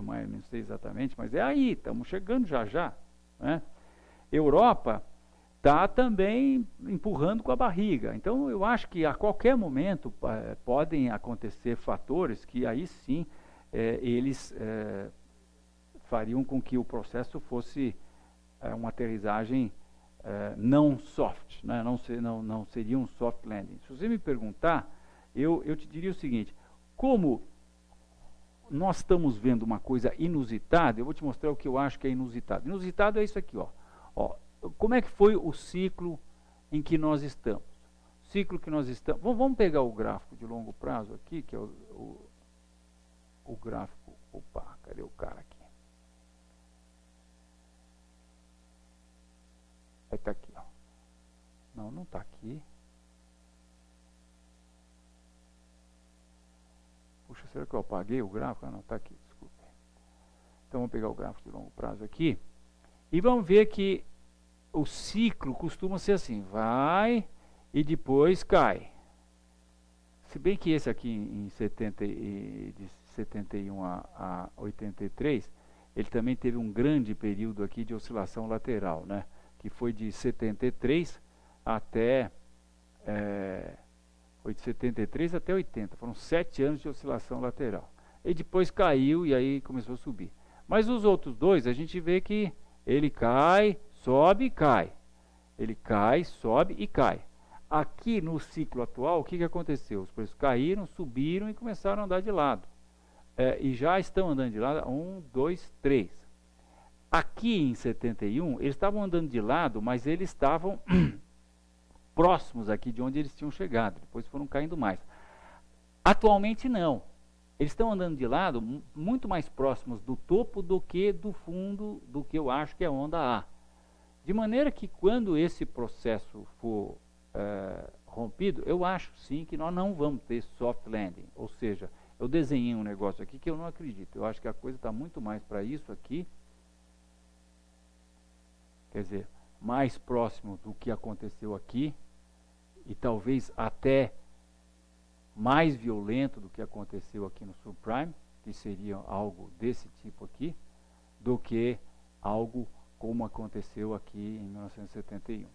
maio, não sei exatamente, mas é aí, estamos chegando já. Né? Europa está também empurrando com a barriga. Então, eu acho que a qualquer momento podem acontecer fatores que aí sim eles fariam com que o processo fosse uma aterrissagem não soft, né? Não seria um soft landing. Se você me perguntar, eu te diria o seguinte: como nós estamos vendo uma coisa inusitada, eu vou te mostrar o que eu acho que é inusitado. Inusitado é isso aqui, ó. Como é que foi o ciclo em que nós estamos? Ciclo que nós estamos. Vamos pegar o gráfico de longo prazo aqui, que é o gráfico. Opa, cadê o cara aqui? Aí está aqui, ó. Não está aqui. Puxa, será que eu apaguei o gráfico? Não, está aqui, desculpe. Então vamos pegar o gráfico de longo prazo aqui e vamos ver que o ciclo costuma ser assim, vai e depois cai. Se bem que esse aqui de 71 a 83, ele também teve um grande período aqui de oscilação lateral, né? Que foi de 73 até foi de 73 até 80, foram 7 anos de oscilação lateral. E depois caiu e aí começou a subir. Mas os outros dois, a gente vê que ele cai, sobe e cai. Ele cai, sobe e cai. Aqui no ciclo atual, o que aconteceu? Os preços caíram, subiram e começaram a andar de lado. E já estão andando de lado, 1, 2, 3. Aqui em 71, eles estavam andando de lado, mas eles estavam próximos aqui de onde eles tinham chegado. Depois foram caindo mais. Atualmente não. Eles estão andando de lado muito mais próximos do topo do que do fundo, do que eu acho que é a onda A. De maneira que quando esse processo for rompido, eu acho sim que nós não vamos ter soft landing. Ou seja, eu desenhei um negócio aqui que eu não acredito. Eu acho que a coisa está muito mais para isso aqui. Quer dizer, mais próximo do que aconteceu aqui. E talvez até mais violento do que aconteceu aqui no subprime, que seria algo desse tipo aqui, do que algo como aconteceu aqui em 1971.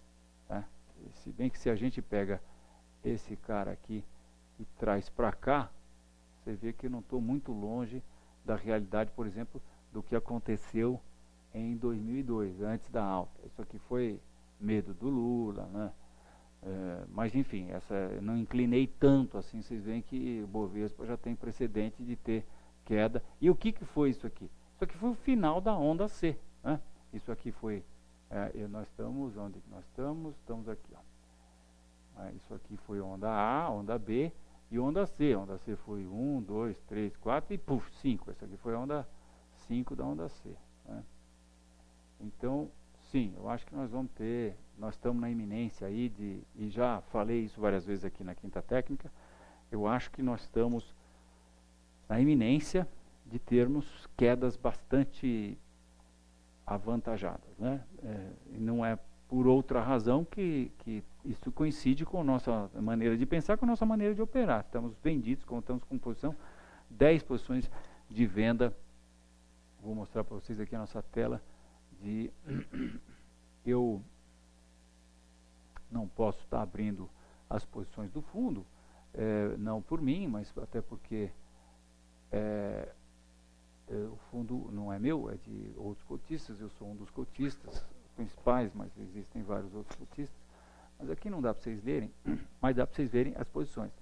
Tá? Se bem que se a gente pega esse cara aqui e traz para cá, você vê que eu não estou muito longe da realidade, por exemplo, do que aconteceu em 2002, antes da alta. Isso aqui foi medo do Lula, né? Mas enfim, não inclinei tanto assim. Vocês veem que o Bovespa já tem precedente de ter queda. E o que foi isso aqui? Isso aqui foi o final da onda C, né? Isso aqui foi, nós estamos, onde nós estamos? Estamos aqui, ó. Isso aqui foi onda A, onda B e onda C. Onda C foi 1, 2, 3, 4 e puf, 5. Essa aqui foi a onda 5 da onda C, né? Então, sim, eu acho que nós estamos na iminência aí e já falei isso várias vezes aqui na Quinta Técnica, eu acho que nós estamos na iminência de termos quedas bastante avantajadas, né? E não é por outra razão que isso coincide com a nossa maneira de pensar, com a nossa maneira de operar. Estamos vendidos, estamos com posição, 10 posições de venda. Vou mostrar para vocês aqui a nossa tela. Eu não posso estar abrindo as posições do fundo, não por mim, mas até porque o fundo não é meu, é de outros cotistas. Eu sou um dos cotistas principais, mas existem vários outros cotistas. Mas aqui não dá para vocês lerem, mas dá para vocês verem as posições.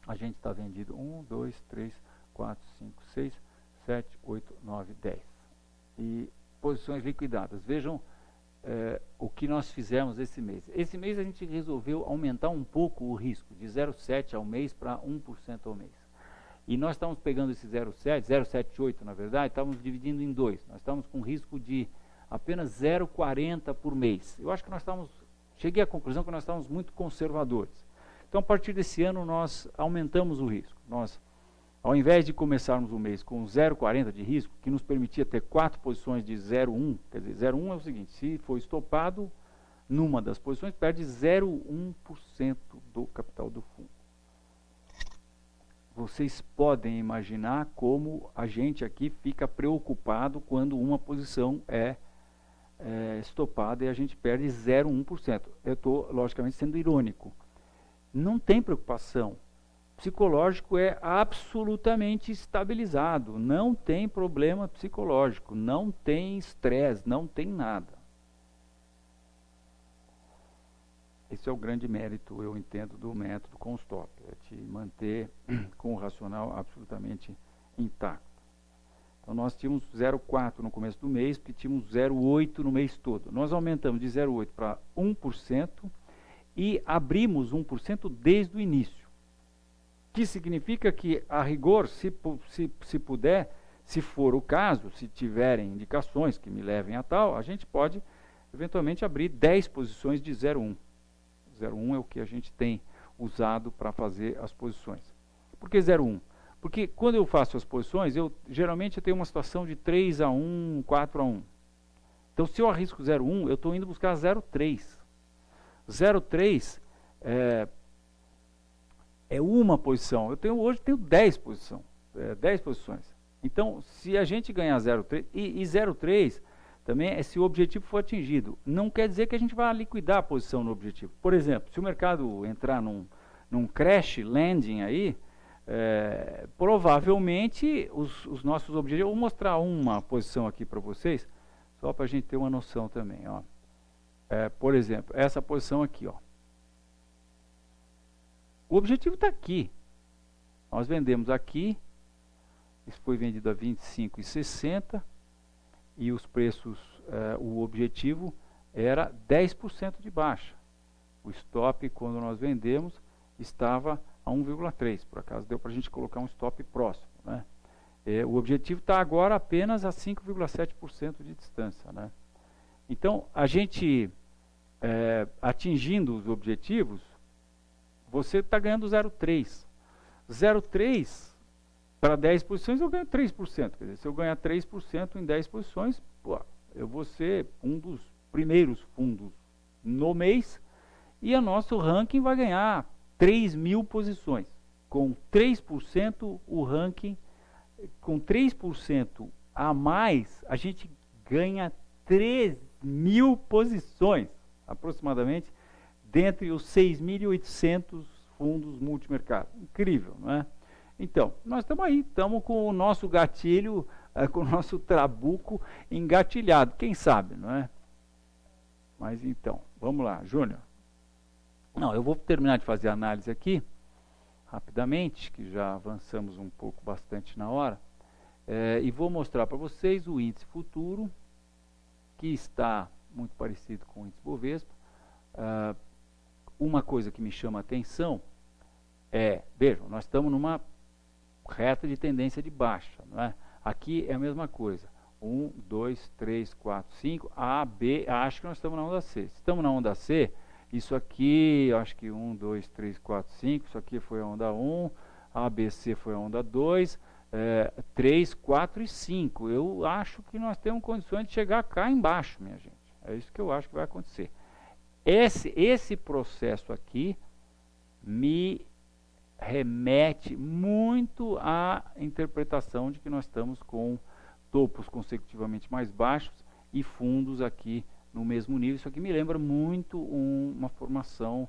A gente está vendido 1, 2, 3, 4, 5, 6, 7, 8, 9, 10. E posições liquidadas. Vejam o que nós fizemos esse mês. Esse mês a gente resolveu aumentar um pouco o risco, de 0,7 ao mês para 1% ao mês. E nós estamos pegando esse 0,78 na verdade, estamos dividindo em 2. Nós estamos com risco de apenas 0,40 por mês. Eu acho que cheguei à conclusão que nós estamos muito conservadores. Então, a partir desse ano, nós aumentamos o risco. Nós, ao invés de começarmos o mês com 0,40 de risco, que nos permitia ter 4 posições de 0,1, quer dizer, 0,1 é o seguinte: se for estopado numa das posições, perde 0,1% do capital do fundo. Vocês podem imaginar como a gente aqui fica preocupado quando uma posição é estopada e a gente perde 0,1%. Eu estou, logicamente, sendo irônico. Não tem preocupação. Psicológico é absolutamente estabilizado, não tem problema psicológico, não tem estresse, não tem nada. Esse é o grande mérito, eu entendo, do método com stop, é te manter com o racional absolutamente intacto. Então nós tínhamos 0,4 no começo do mês, porque tínhamos 0,8 no mês todo. Nós aumentamos de 0,8 para 1% e abrimos 1% desde o início. Que significa que, a rigor, se puder, se for o caso, se tiverem indicações que me levem a tal, a gente pode eventualmente abrir 10 posições de 0,1. 0,1 é o que a gente tem usado para fazer as posições. Por que 0,1? Porque quando eu faço as posições, geralmente eu tenho uma situação de 3-1, 4-1. Então, se eu arrisco 0,1, eu estou indo buscar 0,3. 0,3 é uma posição. Hoje tenho 10 posições. Então, se a gente ganhar 0,3, e 0,3 também é se o objetivo for atingido. Não quer dizer que a gente vai liquidar a posição no objetivo. Por exemplo, se o mercado entrar num crash landing aí, provavelmente os nossos objetivos... Eu vou mostrar uma posição aqui para vocês, só para a gente ter uma noção também. Ó. Por exemplo, essa posição aqui, ó. O objetivo está aqui. Nós vendemos aqui, isso foi vendido a 25,60 e os preços, o objetivo era 10% de baixa. O stop, quando nós vendemos, estava a 1,3. Por acaso deu para a gente colocar um stop próximo, né? O objetivo está agora apenas a 5,7% de distância, né? Então, a gente atingindo os objetivos, você está ganhando 0,3. 0,3 para 10 posições, eu ganho 3%. Quer dizer, se eu ganhar 3% em 10 posições, eu vou ser um dos primeiros fundos no mês e o nosso ranking vai ganhar 3.000 posições. com 3% o ranking, com 3% a mais, a gente ganha 3.000 posições, aproximadamente, dentre os 6.800 fundos multimercado. Incrível, não é? Então, nós estamos aí, estamos com o nosso gatilho, com o nosso trabuco engatilhado, quem sabe, não é? Mas então, vamos lá, Júnior. Não, eu vou terminar de fazer a análise aqui, rapidamente, que já avançamos um pouco, bastante na hora, e vou mostrar para vocês o índice futuro, que está muito parecido com o índice Bovespa. Uma coisa que me chama a atenção vejam, nós estamos numa reta de tendência de baixa, não é? Aqui é a mesma coisa, 1, 2, 3, 4, 5, A, B, acho que nós estamos na onda C. Se estamos na onda C, isso aqui, acho que 1, 2, 3, 4, 5, isso aqui foi a onda 1, A, B, C foi a onda 2, 3, 4 e 5. Eu acho que nós temos condições de chegar cá embaixo, minha gente. É isso que eu acho que vai acontecer. Esse processo aqui me remete muito à interpretação de que nós estamos com topos consecutivamente mais baixos e fundos aqui no mesmo nível. Isso aqui me lembra muito uma formação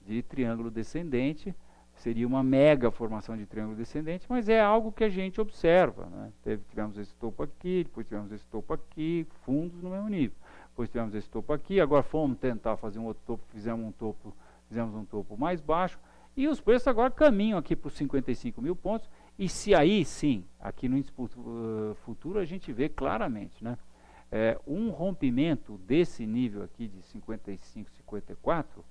de triângulo descendente. Seria uma mega formação de triângulo descendente, mas é algo que a gente observa, né? Tivemos esse topo aqui, depois tivemos esse topo aqui, fundos no mesmo nível. Depois tivemos esse topo aqui, agora fomos tentar fazer um outro topo, fizemos um topo mais baixo, e os preços agora caminham aqui para os 55 mil pontos, e se aí sim, aqui no índice futuro a gente vê claramente, né? Um rompimento desse nível aqui de 55, 54,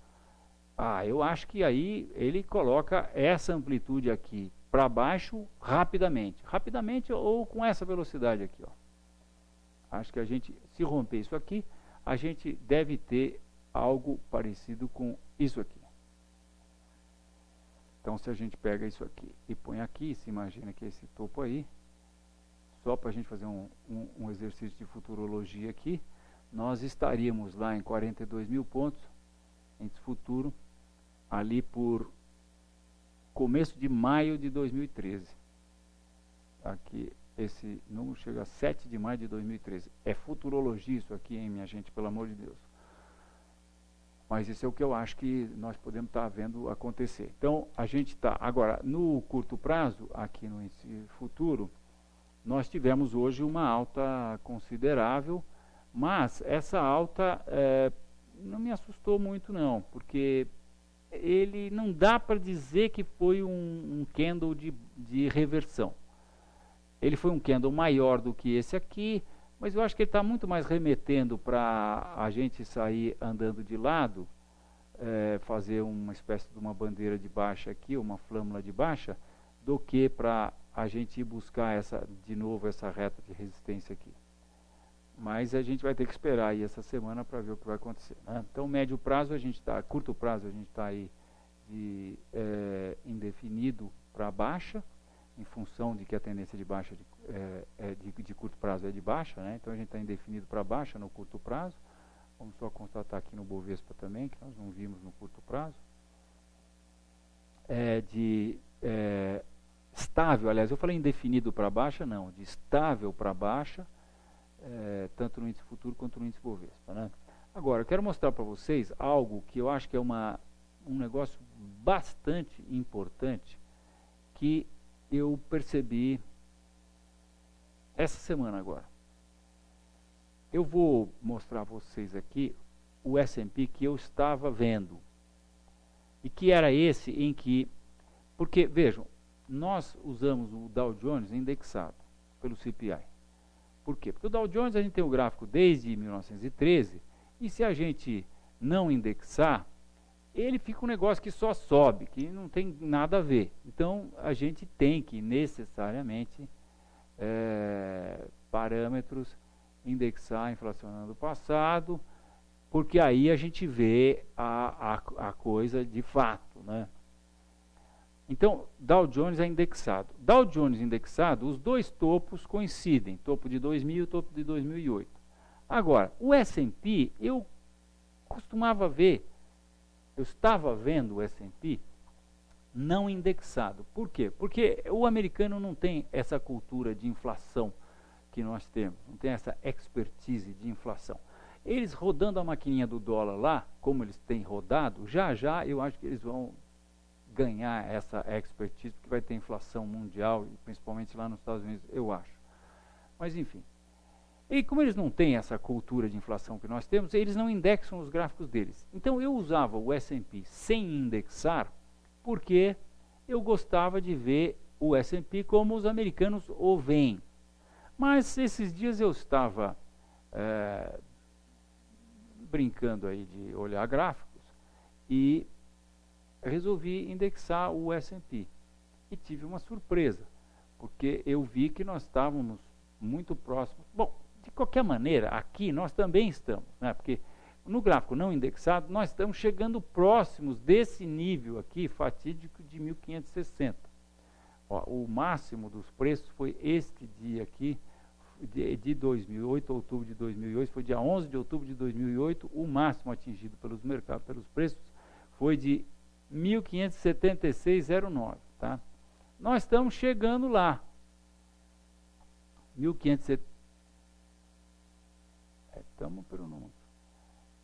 eu acho que aí ele coloca essa amplitude aqui para baixo rapidamente ou com essa velocidade aqui, ó. Acho que a gente, se romper isso aqui, a gente deve ter algo parecido com isso aqui. Então, se a gente pega isso aqui e põe aqui, se imagina que esse topo aí, só para a gente fazer um exercício de futurologia aqui, nós estaríamos lá em 42 mil pontos, índice futuro, ali por começo de maio de 2013. Aqui, esse número chega a 7 de maio de 2013. É futurologia isso aqui, hein, minha gente, pelo amor de Deus. Mas isso é o que eu acho que nós podemos estar vendo acontecer. Então, a gente está, agora, no curto prazo, aqui no índice futuro, nós tivemos hoje uma alta considerável, mas essa alta não me assustou muito não, porque ele não dá para dizer que foi um candle de reversão. Ele foi um candle maior do que esse aqui, mas eu acho que ele está muito mais remetendo para a gente sair andando de lado, fazer uma espécie de uma bandeira de baixa aqui, uma flâmula de baixa, do que para a gente ir buscar de novo essa reta de resistência aqui. Mas a gente vai ter que esperar aí essa semana para ver o que vai acontecer, né? Então, médio prazo a gente está, curto prazo a gente está aí de indefinido para baixa, em função de que a tendência de baixa de curto prazo é de baixa, né? Então a gente está indefinido para baixa no curto prazo. Vamos só constatar aqui no Bovespa também, que nós não vimos no curto prazo. Estável, aliás, eu falei indefinido para baixa, não, de estável para baixa, tanto no índice futuro quanto no índice Bovespa, né? Agora, eu quero mostrar para vocês algo que eu acho que é um negócio bastante importante, que eu percebi essa semana agora. Eu vou mostrar a vocês aqui o S&P que eu estava vendo. E que era esse em que... Porque, vejam, nós usamos o Dow Jones indexado pelo CPI. Por quê? Porque o Dow Jones a gente tem o gráfico desde 1913, e se a gente não indexar, ele fica um negócio que só sobe, que não tem nada a ver. Então, a gente tem que necessariamente parâmetros indexar a inflação no ano passado, porque aí a gente vê a coisa de fato, né? Então, Dow Jones é indexado. Dow Jones indexado, os dois topos coincidem, topo de 2000 e topo de 2008. Agora, o S&P, eu costumava ver, eu estava vendo o S&P não indexado. Por quê? Porque o americano não tem essa cultura de inflação que nós temos, não tem essa expertise de inflação. Eles rodando a maquininha do dólar lá, como eles têm rodado, já eu acho que eles vão ganhar essa expertise, porque vai ter inflação mundial, principalmente lá nos Estados Unidos, eu acho. Mas enfim. E como eles não têm essa cultura de inflação que nós temos, eles não indexam os gráficos deles. Então eu usava o S&P sem indexar, porque eu gostava de ver o S&P como os americanos o veem. Mas esses dias eu estava brincando aí de olhar gráficos e resolvi indexar o S&P. E tive uma surpresa, porque eu vi que nós estávamos muito próximos. Bom, de qualquer maneira, aqui nós também estamos, né? Porque no gráfico não indexado, nós estamos chegando próximos desse nível aqui, fatídico de 1560. Ó, o máximo dos preços foi este dia aqui, de 2008, outubro de 2008, foi dia 11 de outubro de 2008, o máximo atingido pelos mercados, pelos preços, foi de 1576,09, tá? Nós estamos chegando lá. 1570. Estamos pelo número.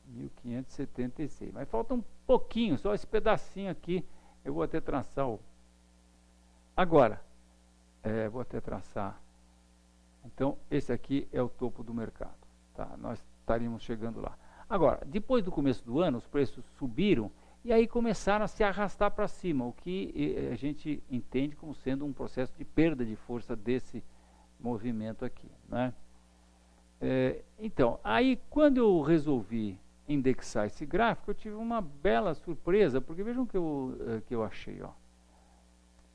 1576. Mas falta um pouquinho, só esse pedacinho aqui. Eu vou até traçar o. Agora, vou até traçar. Então, esse aqui é o topo do mercado. Tá? Nós estaríamos chegando lá. Agora, depois do começo do ano, os preços subiram e aí começaram a se arrastar para cima, o que a gente entende como sendo um processo de perda de força desse movimento aqui, né? Então, aí quando eu resolvi indexar esse gráfico, eu tive uma bela surpresa, porque vejam que eu achei, ó,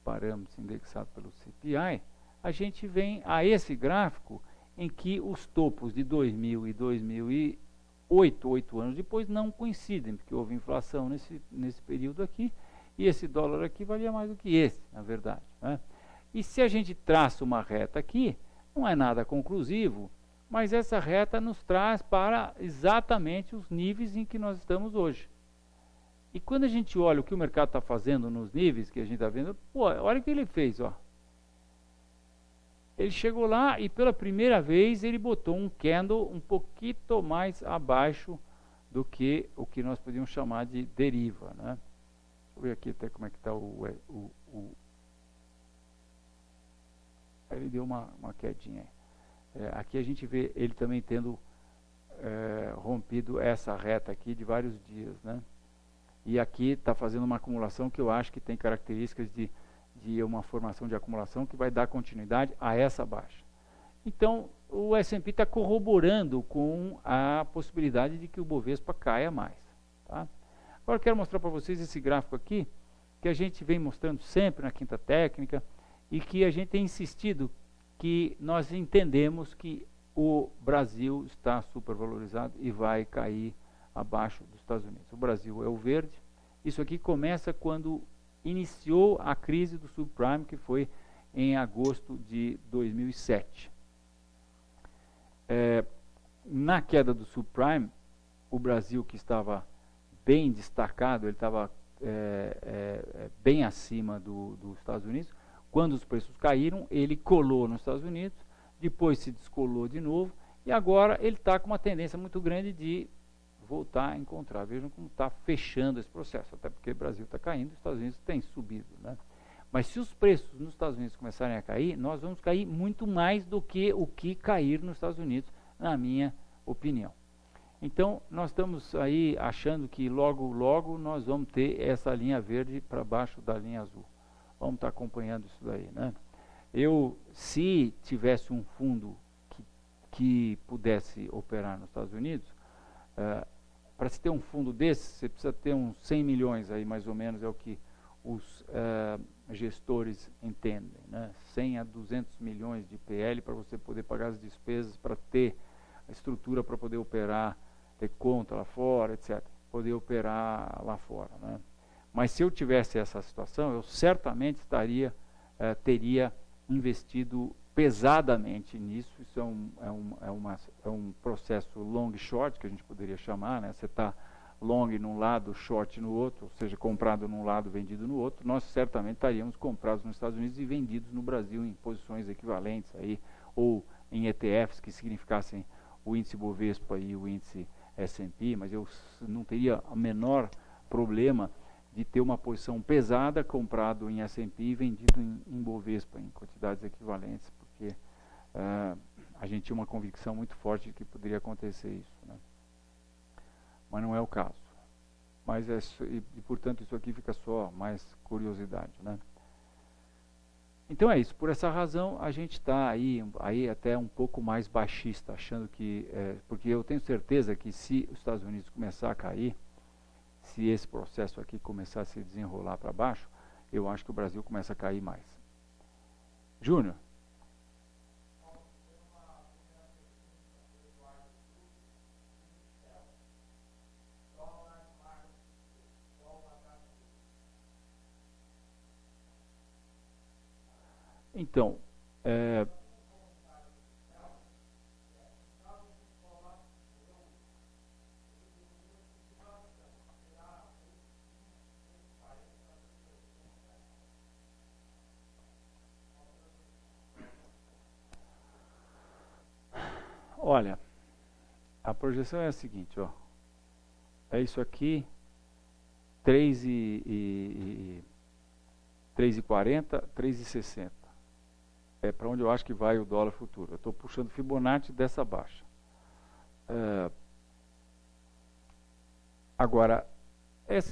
parâmetros indexados pelo CPI, a gente vem a esse gráfico em que os topos de 2000 e 2008, 8 anos depois, não coincidem, porque houve inflação nesse período aqui, e esse dólar aqui valia mais do que esse, na verdade, né? E se a gente traça uma reta aqui, não é nada conclusivo, mas essa reta nos traz para exatamente os níveis em que nós estamos hoje. E quando a gente olha o que o mercado está fazendo nos níveis que a gente está vendo, pô, olha o que ele fez, ó. Ele chegou lá e pela primeira vez ele botou um candle um pouquinho mais abaixo do que o que nós podíamos chamar de deriva, né? Deixa eu ver aqui até como é que está ele deu uma quedinha aí. Aqui a gente vê ele também tendo rompido essa reta aqui de vários dias, né? E aqui está fazendo uma acumulação que eu acho que tem características de uma formação de acumulação que vai dar continuidade a essa baixa. Então, o S&P está corroborando com a possibilidade de que o Bovespa caia mais, tá? Agora eu quero mostrar para vocês esse gráfico aqui, que a gente vem mostrando sempre na quinta técnica, e que a gente tem insistido que nós entendemos que o Brasil está supervalorizado e vai cair abaixo dos Estados Unidos. O Brasil é o verde. Isso aqui começa quando iniciou a crise do subprime, que foi em agosto de 2007. Na queda do subprime, o Brasil, que estava bem destacado, ele estava bem acima dos Estados Unidos. Quando os preços caíram, ele colou nos Estados Unidos, depois se descolou de novo, e agora ele está com uma tendência muito grande de voltar a encontrar. Vejam como está fechando esse processo, até porque o Brasil está caindo, os Estados Unidos têm subido, né? Mas se os preços nos Estados Unidos começarem a cair, nós vamos cair muito mais do que o que cair nos Estados Unidos, na minha opinião. Então, nós estamos aí achando que logo, logo nós vamos ter essa linha verde para baixo da linha azul. Vamos estar acompanhando isso daí, né? Se tivesse um fundo que pudesse operar nos Estados Unidos, para se ter um fundo desse, você precisa ter uns 100 milhões aí, mais ou menos, é o que os gestores entendem, né? 100 a 200 milhões de PL para você poder pagar as despesas, para ter a estrutura para poder operar, ter conta lá fora, etc. Poder operar lá fora, né? Mas se eu tivesse essa situação, eu certamente teria investido pesadamente nisso. Isso é um processo long short, que a gente poderia chamar, né? Você está long num lado, short no outro, ou seja, comprado num lado, vendido no outro, nós certamente estaríamos comprados nos Estados Unidos e vendidos no Brasil em posições equivalentes aí, ou em ETFs que significassem o índice Bovespa e o índice S&P, mas eu não teria o menor problema de ter uma posição pesada comprado em S&P e vendido em Bovespa, em quantidades equivalentes, porque a gente tinha uma convicção muito forte de que poderia acontecer isso, né? Mas não é o caso. Mas portanto, isso aqui fica só mais curiosidade, né? Então é isso. Por essa razão, a gente está aí até um pouco mais baixista, achando que... porque eu tenho certeza que se os Estados Unidos começar a cair, se esse processo aqui começar a se desenrolar para baixo, eu acho que o Brasil começa a cair mais. Júnior? Então, olha, a projeção é a seguinte, ó. É isso aqui, 3,40, 3,60. É para onde eu acho que vai o dólar futuro. Eu estou puxando Fibonacci dessa baixa. Agora,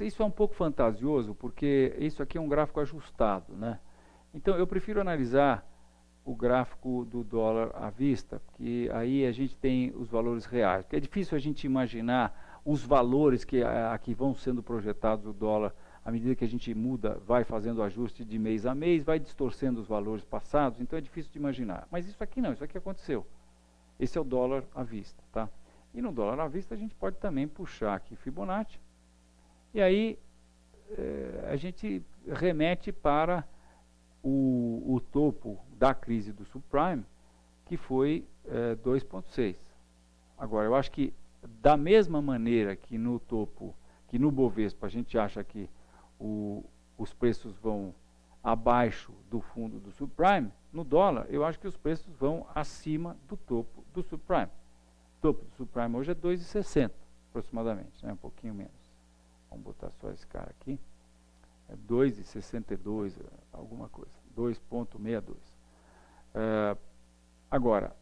isso é um pouco fantasioso, porque isso aqui é um gráfico ajustado, né? Então, eu prefiro analisar o gráfico do dólar à vista, porque aí a gente tem os valores reais. Porque é difícil a gente imaginar os valores que aqui vão sendo projetados do dólar à medida que a gente muda, vai fazendo ajuste de mês a mês, vai distorcendo os valores passados, então é difícil de imaginar. Mas isso aqui não, isso aqui aconteceu. Esse é o dólar à vista, tá? E no dólar à vista a gente pode também puxar aqui Fibonacci, e aí a gente remete para o topo da crise do subprime, que foi 2,6. Agora, eu acho que da mesma maneira que no topo, que no Bovespa a gente acha que os preços vão abaixo do fundo do subprime, no dólar eu acho que os preços vão acima do topo do subprime. O topo do subprime hoje é 2,60 aproximadamente, né? Um pouquinho menos. Vamos botar só esse cara aqui. É 2,62, alguma coisa. 2,62. Agora,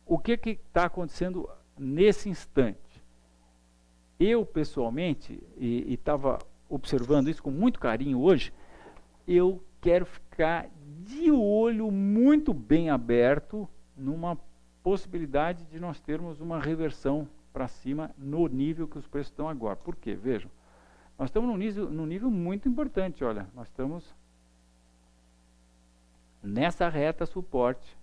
o que está acontecendo nesse instante? Eu, pessoalmente, e estava observando isso com muito carinho hoje, eu quero ficar de olho muito bem aberto numa possibilidade de nós termos uma reversão para cima no nível que os preços estão agora. Por quê? Vejam, nós estamos num nível muito importante, olha, nós estamos nessa reta suporte,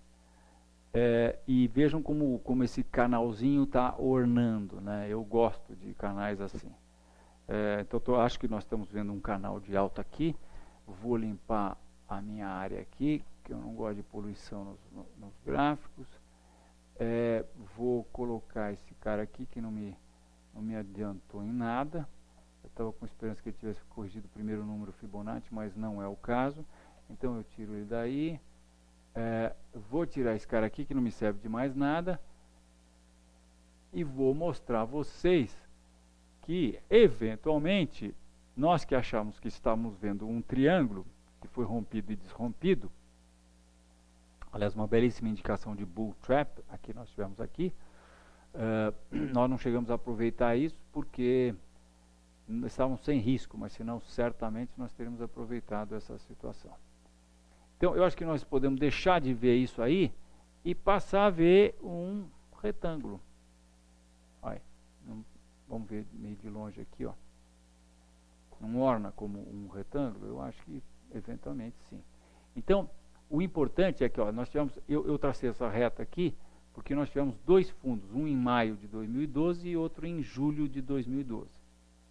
e vejam como esse canalzinho está ornando, né? Eu gosto de canais assim. Então acho que nós estamos vendo um canal de alta aqui. Vou limpar a minha área aqui, que eu não gosto de poluição nos gráficos. Vou colocar esse cara aqui que não me adiantou em nada. Eu estava com esperança que ele tivesse corrigido o primeiro número Fibonacci, mas não é o caso. Então eu tiro ele daí. Vou tirar esse cara aqui que não me serve de mais nada. E vou mostrar a vocês que, eventualmente, nós que achamos que estamos vendo um triângulo que foi rompido e desrompido, aliás, uma belíssima indicação de bull trap, aqui nós tivemos aqui, nós não chegamos a aproveitar isso porque estávamos sem risco, mas senão certamente nós teríamos aproveitado essa situação. Então, eu acho que nós podemos deixar de ver isso aí e passar a ver um retângulo. Olha, vamos ver meio de longe aqui, ó. Não orna como um retângulo? Eu acho que eventualmente sim. Então, o importante é que, ó, nós tivemos, eu tracei essa reta aqui, porque nós tivemos dois fundos, um em maio de 2012 e outro em julho de 2012.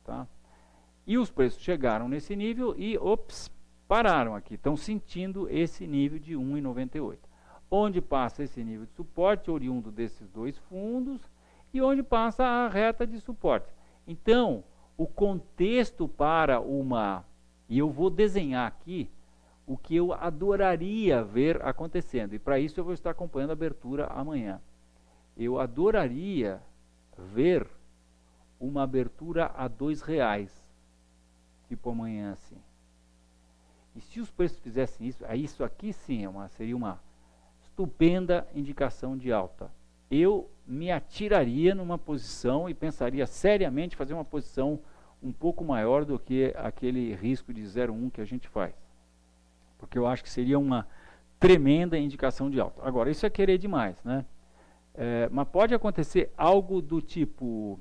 Tá? E os preços chegaram nesse nível e, pararam aqui, estão sentindo esse nível de 1,98. Onde passa esse nível de suporte, oriundo desses dois fundos, e onde passa a reta de suporte. Então, o contexto para uma... E eu vou desenhar aqui o que eu adoraria ver acontecendo. E para isso eu vou estar acompanhando a abertura amanhã. Eu adoraria ver uma abertura a R$2, tipo amanhã assim. E se os preços fizessem isso, aí isso aqui sim seria uma estupenda indicação de alta. Eu me atiraria numa posição e pensaria seriamente em fazer uma posição um pouco maior do que aquele risco de 0,1 que a gente faz. Porque eu acho que seria uma tremenda indicação de alta. Agora, isso é querer demais, né? Mas pode acontecer algo do tipo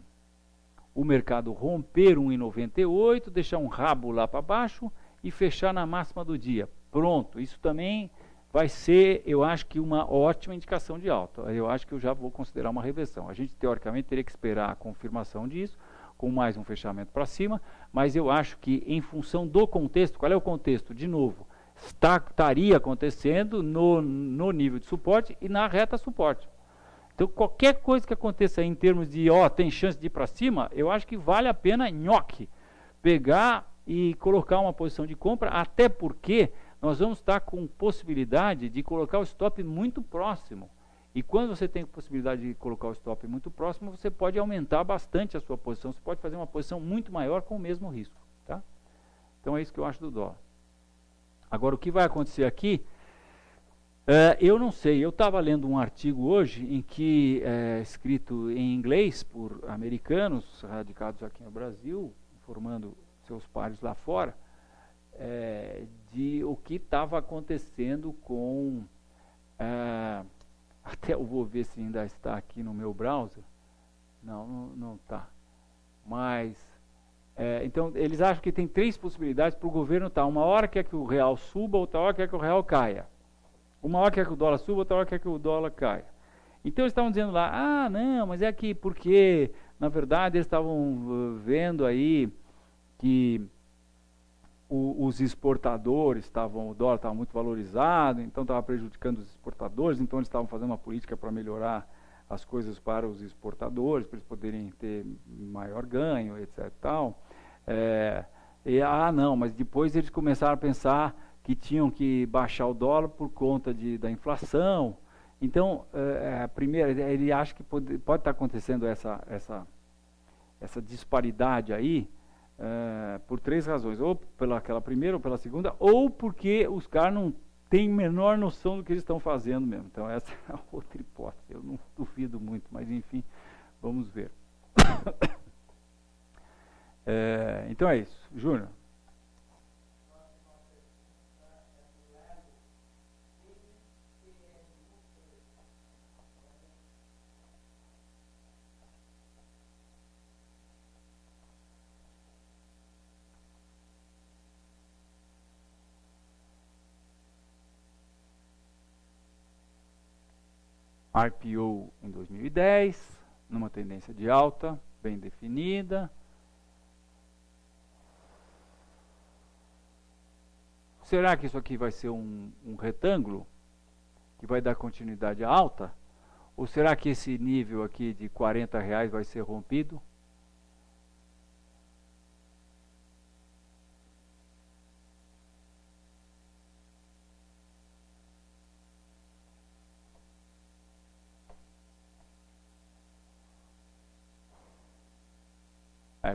o mercado romper 1,98, deixar um rabo lá para baixo e fechar na máxima do dia. Pronto, isso também vai ser, eu acho que uma ótima indicação de alta. Eu acho que eu já vou considerar uma reversão. A gente, teoricamente, teria que esperar a confirmação disso, com mais um fechamento para cima, mas eu acho que, em função do contexto, qual é o contexto? De novo, estaria acontecendo no nível de suporte e na reta suporte. Então, qualquer coisa que aconteça em termos de, tem chance de ir para cima, eu acho que vale a pena, pegar e colocar uma posição de compra, até porque nós vamos estar com possibilidade de colocar o stop muito próximo. E quando você tem possibilidade de colocar o stop muito próximo, você pode aumentar bastante a sua posição. Você pode fazer uma posição muito maior com o mesmo risco. Tá? Então é isso que eu acho do dólar. Agora, o que vai acontecer aqui, eu não sei. Eu estava lendo um artigo hoje em que escrito em inglês por americanos radicados aqui no Brasil, informando seus pares lá fora, de o que estava acontecendo com... até eu vou ver se ainda está aqui no meu browser. Não está. Mas, então, eles acham que tem 3 possibilidades para o governo estar. Uma hora quer que o real suba, outra hora quer que o real caia. Uma hora quer que o dólar suba, outra hora quer que o dólar caia. Então, eles estavam dizendo lá, não, mas é que porque, na verdade, eles estavam vendo aí que os exportadores o dólar estava muito valorizado, então estava prejudicando os exportadores, então eles estavam fazendo uma política para melhorar as coisas para os exportadores, para eles poderem ter maior ganho, etc. Tal. Não, mas depois eles começaram a pensar que tinham que baixar o dólar por conta da inflação. Então, primeiro, ele acha que pode estar acontecendo essa disparidade aí, por 3 razões, ou pela aquela primeira, ou pela segunda, ou porque os caras não têm menor noção do que eles estão fazendo mesmo. Então essa é a outra hipótese, eu não duvido muito, mas enfim, vamos ver. Então é isso. Júnior. IPO em 2010, numa tendência de alta, bem definida. Será que isso aqui vai ser um retângulo que vai dar continuidade à alta? Ou será que esse nível aqui de R$40 vai ser rompido?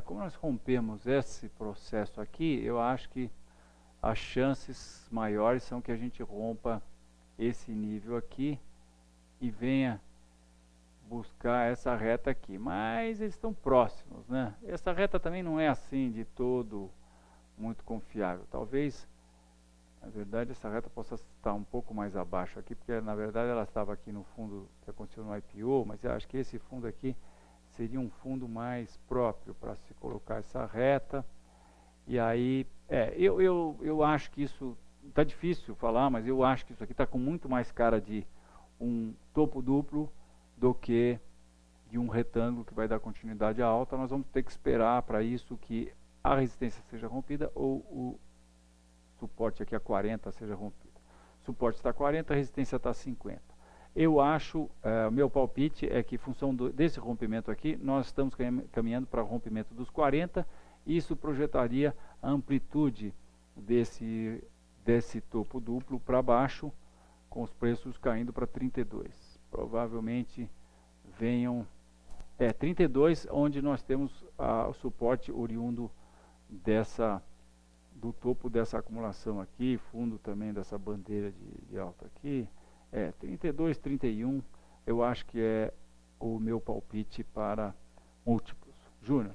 Como nós rompemos esse processo aqui, eu acho que as chances maiores são que a gente rompa esse nível aqui e venha buscar essa reta aqui. Mas eles estão próximos, né? Essa reta também não é assim de todo muito confiável. Talvez, na verdade, essa reta possa estar um pouco mais abaixo aqui, porque na verdade ela estava aqui no fundo que aconteceu no IPO, mas eu acho que esse fundo aqui seria um fundo mais próprio para se colocar essa reta. E aí, eu acho que isso, está difícil falar, mas eu acho que isso aqui está com muito mais cara de um topo duplo do que de um retângulo que vai dar continuidade à alta. Nós vamos ter que esperar para isso que a resistência seja rompida ou o suporte aqui a 40 seja rompido. O suporte está a 40, a resistência está a 50. Eu acho, o meu palpite é que, em função desse rompimento aqui, nós estamos caminhando para o rompimento dos 40, isso projetaria a amplitude desse topo duplo para baixo, com os preços caindo para 32. Provavelmente venham 32, onde nós temos o suporte oriundo do topo dessa acumulação aqui, fundo também dessa bandeira de alta aqui. 32, 31, eu acho que é o meu palpite para múltiplos. Júnior.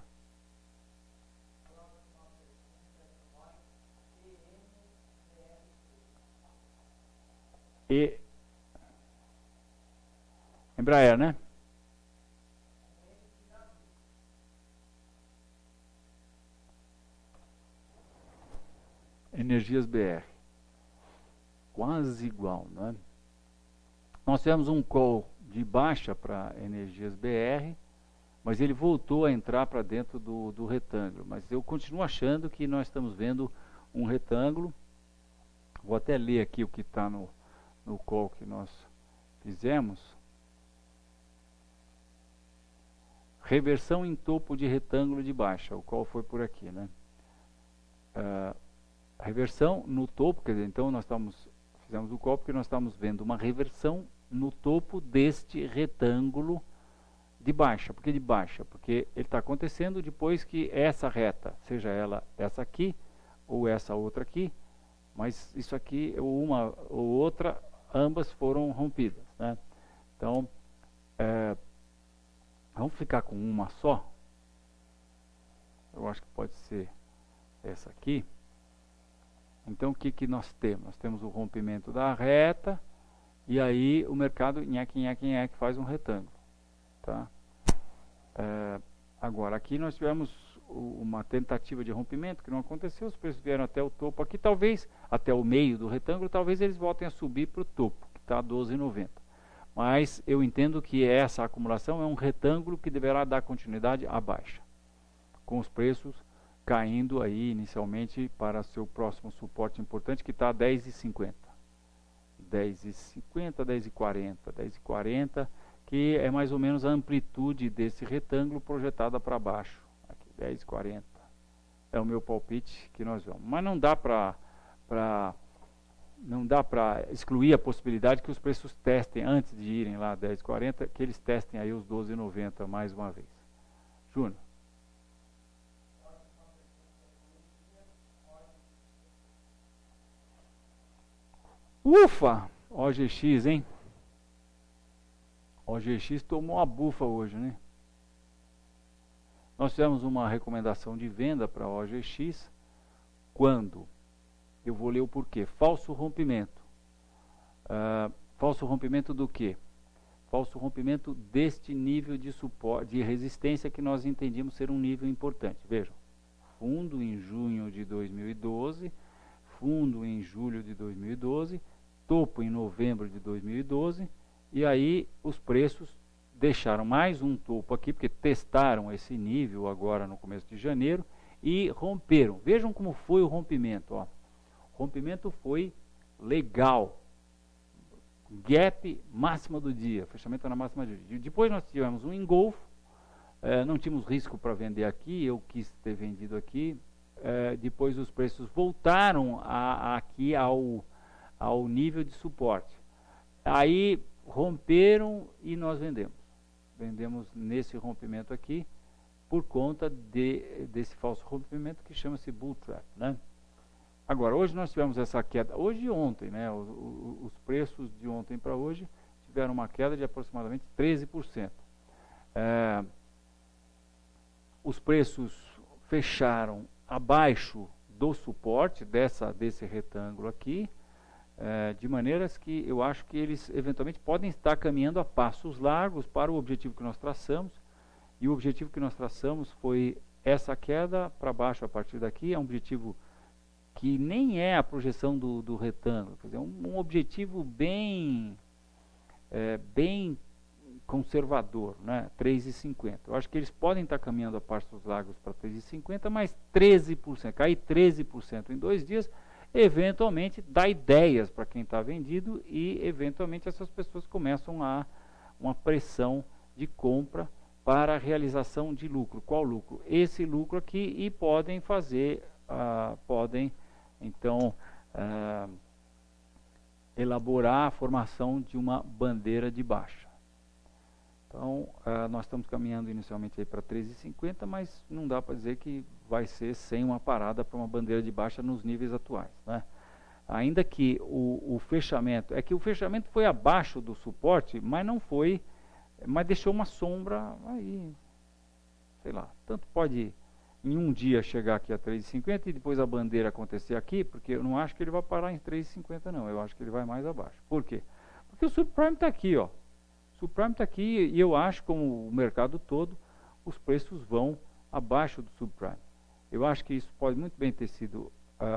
E Embraer, né? Energias BR. Quase igual, né? Nós tivemos um call de baixa para Energias BR, mas ele voltou a entrar para dentro do retângulo. Mas eu continuo achando que nós estamos vendo um retângulo. Vou até ler aqui o que está no call que nós fizemos. Reversão em topo de retângulo de baixa. O call foi por aqui, né? Reversão no topo, quer dizer, então nós fizemos o call porque nós estamos vendo uma reversão no topo deste retângulo de baixa. Por que de baixa? Porque ele está acontecendo depois que essa reta, seja ela essa aqui ou essa outra aqui, mas isso aqui, ou uma ou outra, ambas foram rompidas, né? Então, vamos ficar com uma só. Eu acho que pode ser essa aqui. Então, o que nós temos? Nós temos o rompimento da reta, e aí o mercado nheque, faz um retângulo. Tá? Agora, aqui nós tivemos uma tentativa de rompimento que não aconteceu, os preços vieram até o topo aqui, talvez até o meio do retângulo, talvez eles voltem a subir para o topo, que está a 12,90. Mas eu entendo que essa acumulação é um retângulo que deverá dar continuidade à baixa, com os preços caindo aí inicialmente para seu próximo suporte importante, que está a 10,50. 10,50, 10,40, 10,40, que é mais ou menos a amplitude desse retângulo projetada para baixo. Aqui, 10,40. É o meu palpite que nós vamos. Mas não dá para excluir a possibilidade que os preços testem, antes de irem lá a 10,40, que eles testem aí os 12,90 mais uma vez. Júnior. Ufa! OGX, hein? OGX tomou a bufa hoje, né? Nós fizemos uma recomendação de venda para OGX quando? Eu vou ler o porquê. Falso rompimento. Falso rompimento do quê? Falso rompimento deste nível de suporte, de resistência que nós entendíamos ser um nível importante. Vejam, fundo em junho de 2012, fundo em julho de 2012, topo em novembro de 2012, e aí os preços deixaram mais um topo aqui, porque testaram esse nível agora no começo de janeiro, e romperam. Vejam como foi o rompimento. Ó. O rompimento foi legal. Gap máxima do dia, fechamento na máxima do dia. Depois nós tivemos um engolfo, não tínhamos risco para vender aqui, eu quis ter vendido aqui. Depois os preços voltaram aqui ao nível de suporte. Aí romperam e nós vendemos. Vendemos nesse rompimento aqui, por conta desse falso rompimento que chama-se bull trap, né? Agora, hoje nós tivemos essa queda, hoje e ontem, né? Os preços de ontem para hoje tiveram uma queda de aproximadamente 13%. Os preços fecharam abaixo do suporte desse retângulo aqui, de maneiras que eu acho que eles eventualmente podem estar caminhando a passos largos para o objetivo que nós traçamos, e o objetivo que nós traçamos foi essa queda para baixo a partir daqui, é um objetivo que nem é a projeção do retângulo, quer dizer, um objetivo bem conservador, né? 3,50. Eu acho que eles podem estar caminhando a passos largos para 3,50, mas 13%, cair 13% em 2 dias, eventualmente dá ideias para quem está vendido e eventualmente essas pessoas começam a uma pressão de compra para a realização de lucro. Qual lucro? Esse lucro aqui, e podem fazer, podem então elaborar a formação de uma bandeira de baixa. Então, nós estamos caminhando inicialmente para 13,50, mas não dá para dizer que vai ser sem uma parada para uma bandeira de baixa nos níveis atuais, né? Ainda que o fechamento, o fechamento foi abaixo do suporte, mas não foi, mas deixou uma sombra aí, sei lá, tanto pode em um dia chegar aqui a 3,50 e depois a bandeira acontecer aqui, porque eu não acho que ele vai parar em 3,50 não, eu acho que ele vai mais abaixo. Por quê? Porque o subprime está aqui, ó. O subprime está aqui e eu acho, como o mercado todo, os preços vão abaixo do subprime. Eu acho que isso pode muito bem ter sido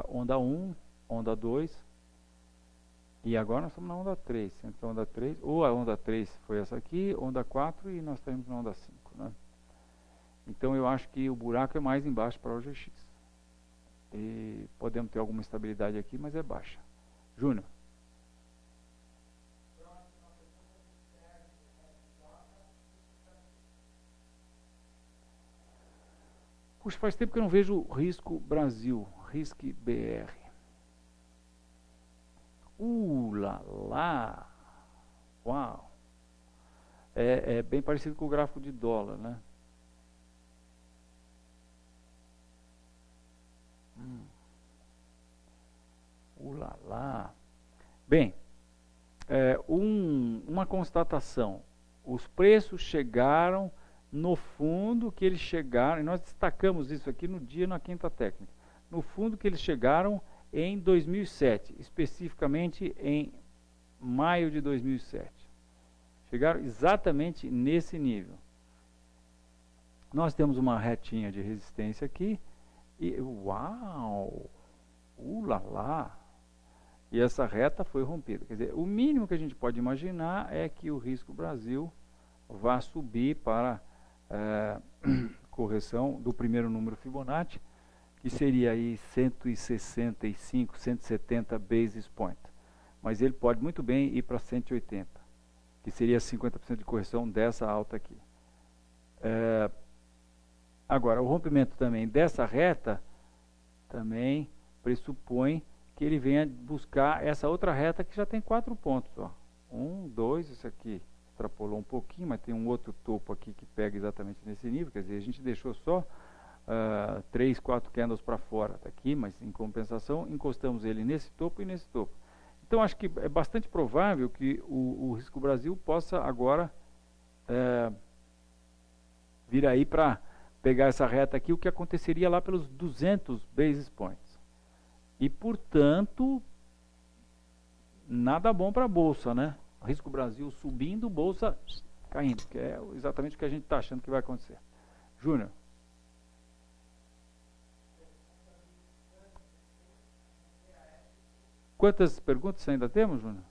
onda 1, onda 2, e agora nós estamos na onda 3. Então, onda 3, ou a onda 3 foi essa aqui, onda 4 e nós estamos na onda 5, né? Então eu acho que o buraco é mais embaixo para o OGX. E podemos ter alguma estabilidade aqui, mas é baixa. Júnior. Puxa, faz tempo que eu não vejo Risco Brasil, Risco BR. Lá, lá. Uau. É bem parecido com o gráfico de dólar, né? Lá, lá. Bem, uma constatação. Os preços chegaram no fundo que eles chegaram, e nós destacamos isso aqui no dia na quinta técnica, no fundo que eles chegaram em 2007, especificamente em maio de 2007. Chegaram exatamente nesse nível. Nós temos uma retinha de resistência aqui, e uau! Lá, lá! E essa reta foi rompida. Quer dizer, o mínimo que a gente pode imaginar é que o Risco Brasil vá subir para correção do primeiro número Fibonacci, que seria aí 165, 170 basis point. Mas ele pode muito bem ir para 180, que seria 50% de correção dessa alta aqui. Agora, o rompimento também dessa reta também pressupõe que ele venha buscar essa outra reta que já tem 4 pontos. Ó. 1, 2, esse aqui extrapolou um pouquinho, mas tem um outro topo aqui que pega exatamente nesse nível, quer dizer, a gente deixou só 3, 4 candles para fora daqui, mas em compensação encostamos ele nesse topo e nesse topo. Então acho que é bastante provável que o Risco Brasil possa agora vir aí para pegar essa reta aqui, o que aconteceria lá pelos 200 basis points. E portanto, nada bom para a Bolsa, né? Risco Brasil subindo, Bolsa caindo, que é exatamente o que a gente está achando que vai acontecer. Júnior. Quantas perguntas ainda temos, Júnior?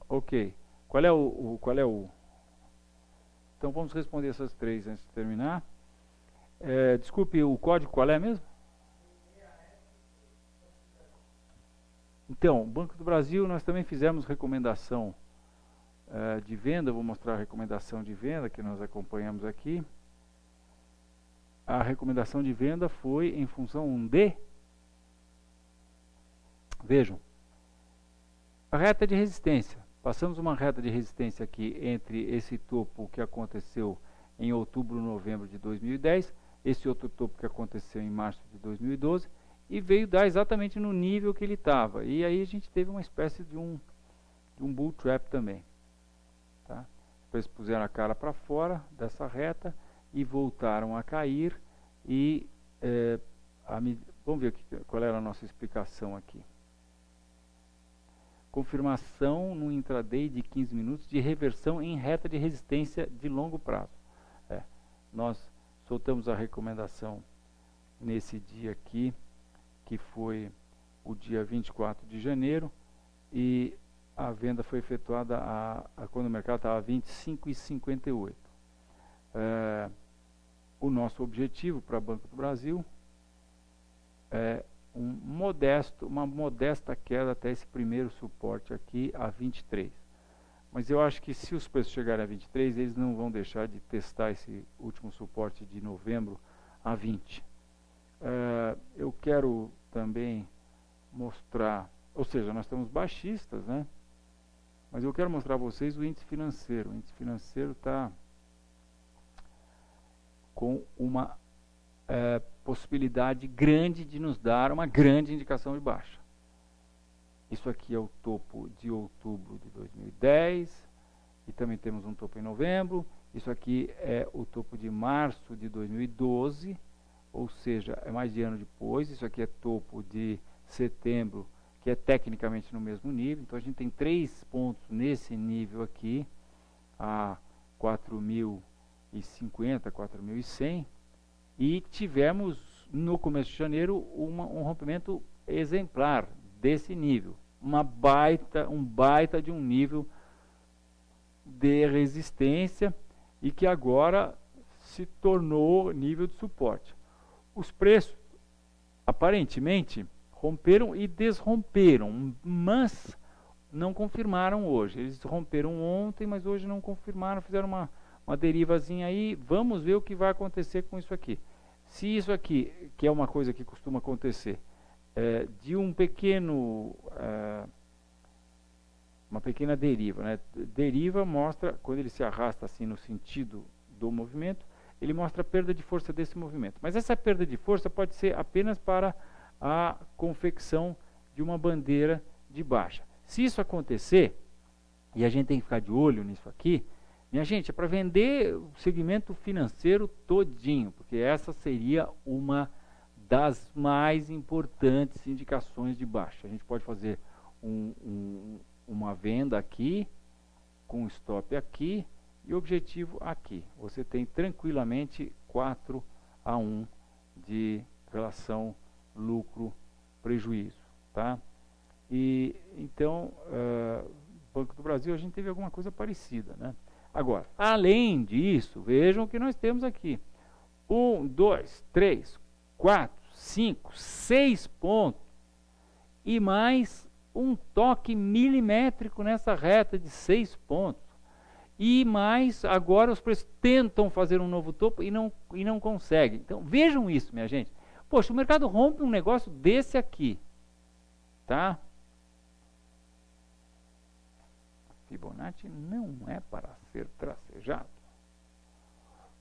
Ok. Qual é o... Então vamos responder essas 3 antes de terminar. Desculpe, o código qual é mesmo? Então, Banco do Brasil, nós também fizemos recomendação de venda. Vou mostrar a recomendação de venda que nós acompanhamos aqui. A recomendação de venda foi em função de... Vejam, a reta de resistência. Passamos uma reta de resistência aqui entre esse topo que aconteceu em outubro, novembro de 2010, esse outro topo que aconteceu em março de 2012, e veio dar exatamente no nível que ele estava. E aí a gente teve uma espécie de um bull trap também. Tá? Depois puseram a cara para fora dessa reta e voltaram a cair. E vamos ver qual era a nossa explicação aqui. Confirmação no intraday de 15 minutos de reversão em reta de resistência de longo prazo. Nós soltamos a recomendação nesse dia aqui, que foi o dia 24 de janeiro, e a venda foi efetuada quando o mercado estava a 25,58. O nosso objetivo para Banco do Brasil uma modesta queda até esse primeiro suporte aqui a 23. Mas eu acho que se os preços chegarem a 23, eles não vão deixar de testar esse último suporte de novembro a 20. Eu quero também mostrar, ou seja, nós estamos baixistas, né? Mas eu quero mostrar a vocês o índice financeiro. O índice financeiro está com uma possibilidade grande de nos dar uma grande indicação de baixa. Isso aqui é o topo de outubro de 2010 e também temos um topo em novembro. Isso aqui é o topo de março de 2012, ou seja, é mais de ano depois. Isso aqui é topo de setembro, que é tecnicamente no mesmo nível. Então a gente tem 3 pontos nesse nível aqui, a 4.050, 4.100, e tivemos no começo de janeiro um rompimento exemplar desse nível, um baita de um nível de resistência e que agora se tornou nível de suporte. Os preços aparentemente romperam e desromperam, mas não confirmaram hoje. Eles romperam ontem, mas hoje não confirmaram, fizeram uma derivazinha aí. Vamos ver o que vai acontecer com isso aqui. Se isso aqui, que é uma coisa que costuma acontecer, de um pequeno, uma pequena deriva, né? Deriva mostra, quando ele se arrasta assim no sentido do movimento, ele mostra a perda de força desse movimento. Mas essa perda de força pode ser apenas para a confecção de uma bandeira de baixa. Se isso acontecer, e a gente tem que ficar de olho nisso aqui, minha gente, é para vender o segmento financeiro todinho, porque essa seria uma das mais importantes indicações de baixa. A gente pode fazer uma venda aqui, com stop aqui e objetivo aqui. Você tem tranquilamente 4-1 de relação lucro-prejuízo, tá? E então, Banco do Brasil, a gente teve alguma coisa parecida, né? Agora, além disso, vejam o que nós temos aqui. 1, 2, 3, 4, 5, 6 pontos. E mais um toque milimétrico nessa reta de 6 pontos. E mais, agora os preços tentam fazer um novo topo e não conseguem. Então, vejam isso, minha gente. Poxa, o mercado rompe um negócio desse aqui. Tá? Fibonacci não é para ser tracejado.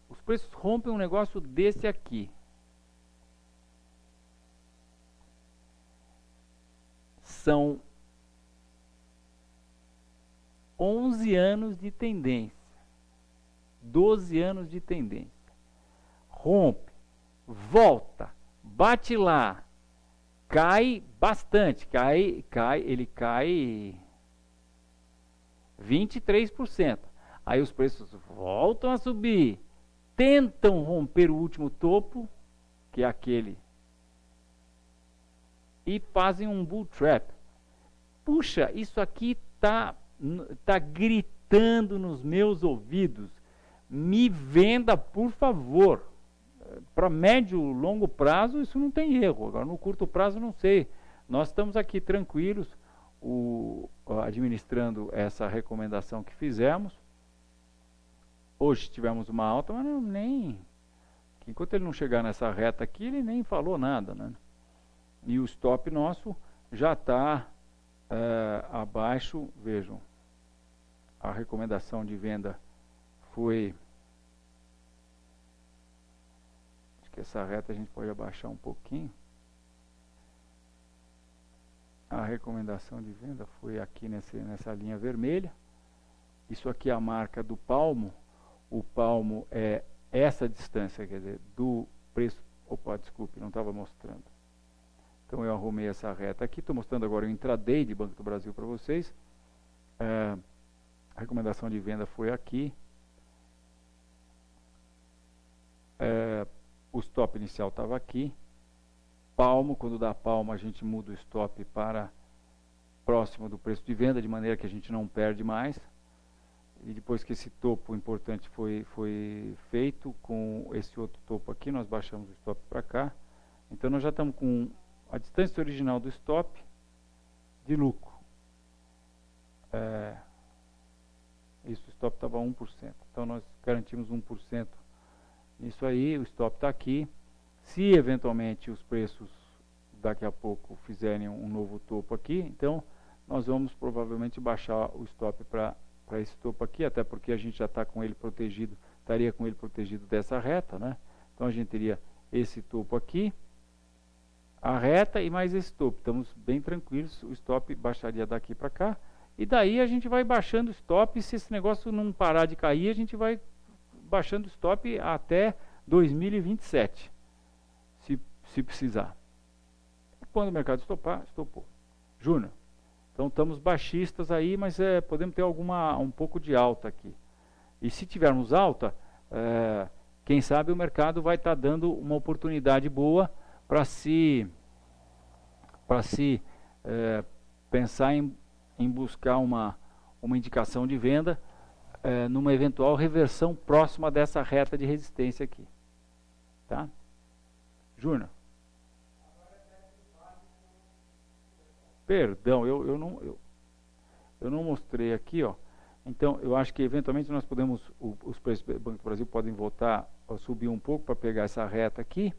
Os preços rompem um negócio desse aqui. São 11 anos de tendência. 12 anos de tendência. Rompe, volta, bate lá, cai bastante, ele cai 23%. Aí os preços voltam a subir, tentam romper o último topo, que é aquele, e fazem um bull trap. Puxa, isso aqui tá gritando nos meus ouvidos. Me venda, por favor. Para médio e longo prazo, isso não tem erro. Agora, no curto prazo, não sei. Nós estamos aqui tranquilos, administrando essa recomendação que fizemos. Hoje tivemos uma alta, mas enquanto ele não chegar nessa reta aqui, ele nem falou nada, né? E o stop nosso já está abaixo. Vejam, a recomendação de venda foi... Acho que essa reta a gente pode abaixar um pouquinho. A recomendação de venda foi aqui nessa linha vermelha. Isso aqui é a marca do palmo. O palmo é essa distância, quer dizer, do preço... Opa, desculpe, não estava mostrando. Então eu arrumei essa reta aqui. Estou mostrando agora o intraday de Banco do Brasil para vocês. A recomendação de venda foi aqui. O stop inicial estava aqui. Palmo, quando dá palmo, a gente muda o stop para próximo do preço de venda, de maneira que a gente não perde mais. E depois que esse topo importante foi feito, com esse outro topo aqui, nós baixamos o stop para cá. Então nós já estamos com a distância original do stop de lucro. Isso, o stop estava 1%. Então nós garantimos 1%. Isso aí, o stop está aqui. Se eventualmente os preços daqui a pouco fizerem um novo topo aqui, então nós vamos provavelmente baixar o stop para esse topo aqui, até porque a gente já está com ele protegido, estaria com ele protegido dessa reta, né? Então a gente teria esse topo aqui, a reta e mais esse topo. Estamos bem tranquilos, o stop baixaria daqui para cá, e daí a gente vai baixando o stop, e se esse negócio não parar de cair, a gente vai baixando o stop até 2027, se precisar. Quando o mercado estopar, estopou. Júnior, então estamos baixistas aí, mas podemos ter um pouco de alta aqui. E se tivermos alta, quem sabe o mercado vai estar dando uma oportunidade boa para se pensar em buscar uma indicação de venda numa eventual reversão próxima dessa reta de resistência aqui. Tá? Júnior. Perdão, eu não mostrei aqui, ó. Então, eu acho que eventualmente nós podemos, os preços do Banco do Brasil podem voltar a subir um pouco para pegar essa reta aqui.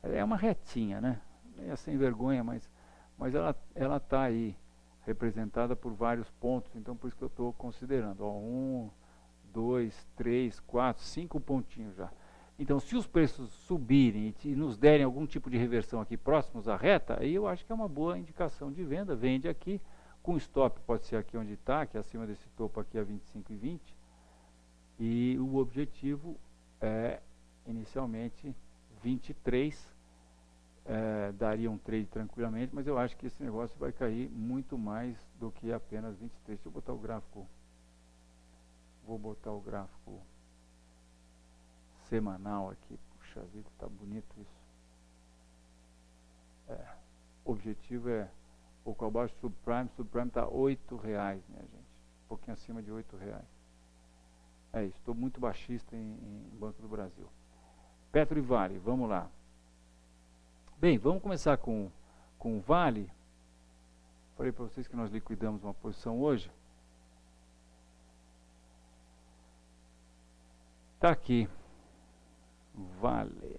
É uma retinha, né? É sem vergonha, mas ela está aí representada por vários pontos, então por isso que eu estou considerando. Ó, 1, 2, 3, 4, 5 pontinhos já. Então, se os preços subirem e nos derem algum tipo de reversão aqui próximos à reta, aí eu acho que é uma boa indicação de venda. Vende aqui, com stop pode ser aqui onde está, que é acima desse topo aqui a 25,20. E o objetivo é, inicialmente, 23. Daria um trade tranquilamente, mas eu acho que esse negócio vai cair muito mais do que apenas 23. Deixa eu botar o gráfico. Vou botar o gráfico semanal aqui. Puxa vida, tá bonito isso. O objetivo é pouco abaixo do subprime está R$8, minha gente. Um pouquinho acima de R$8. É isso, estou muito baixista em Banco do Brasil. Petro e Vale, vamos lá. Bem, vamos começar com o Vale. Falei para vocês que nós liquidamos uma posição hoje. Está aqui. Vale.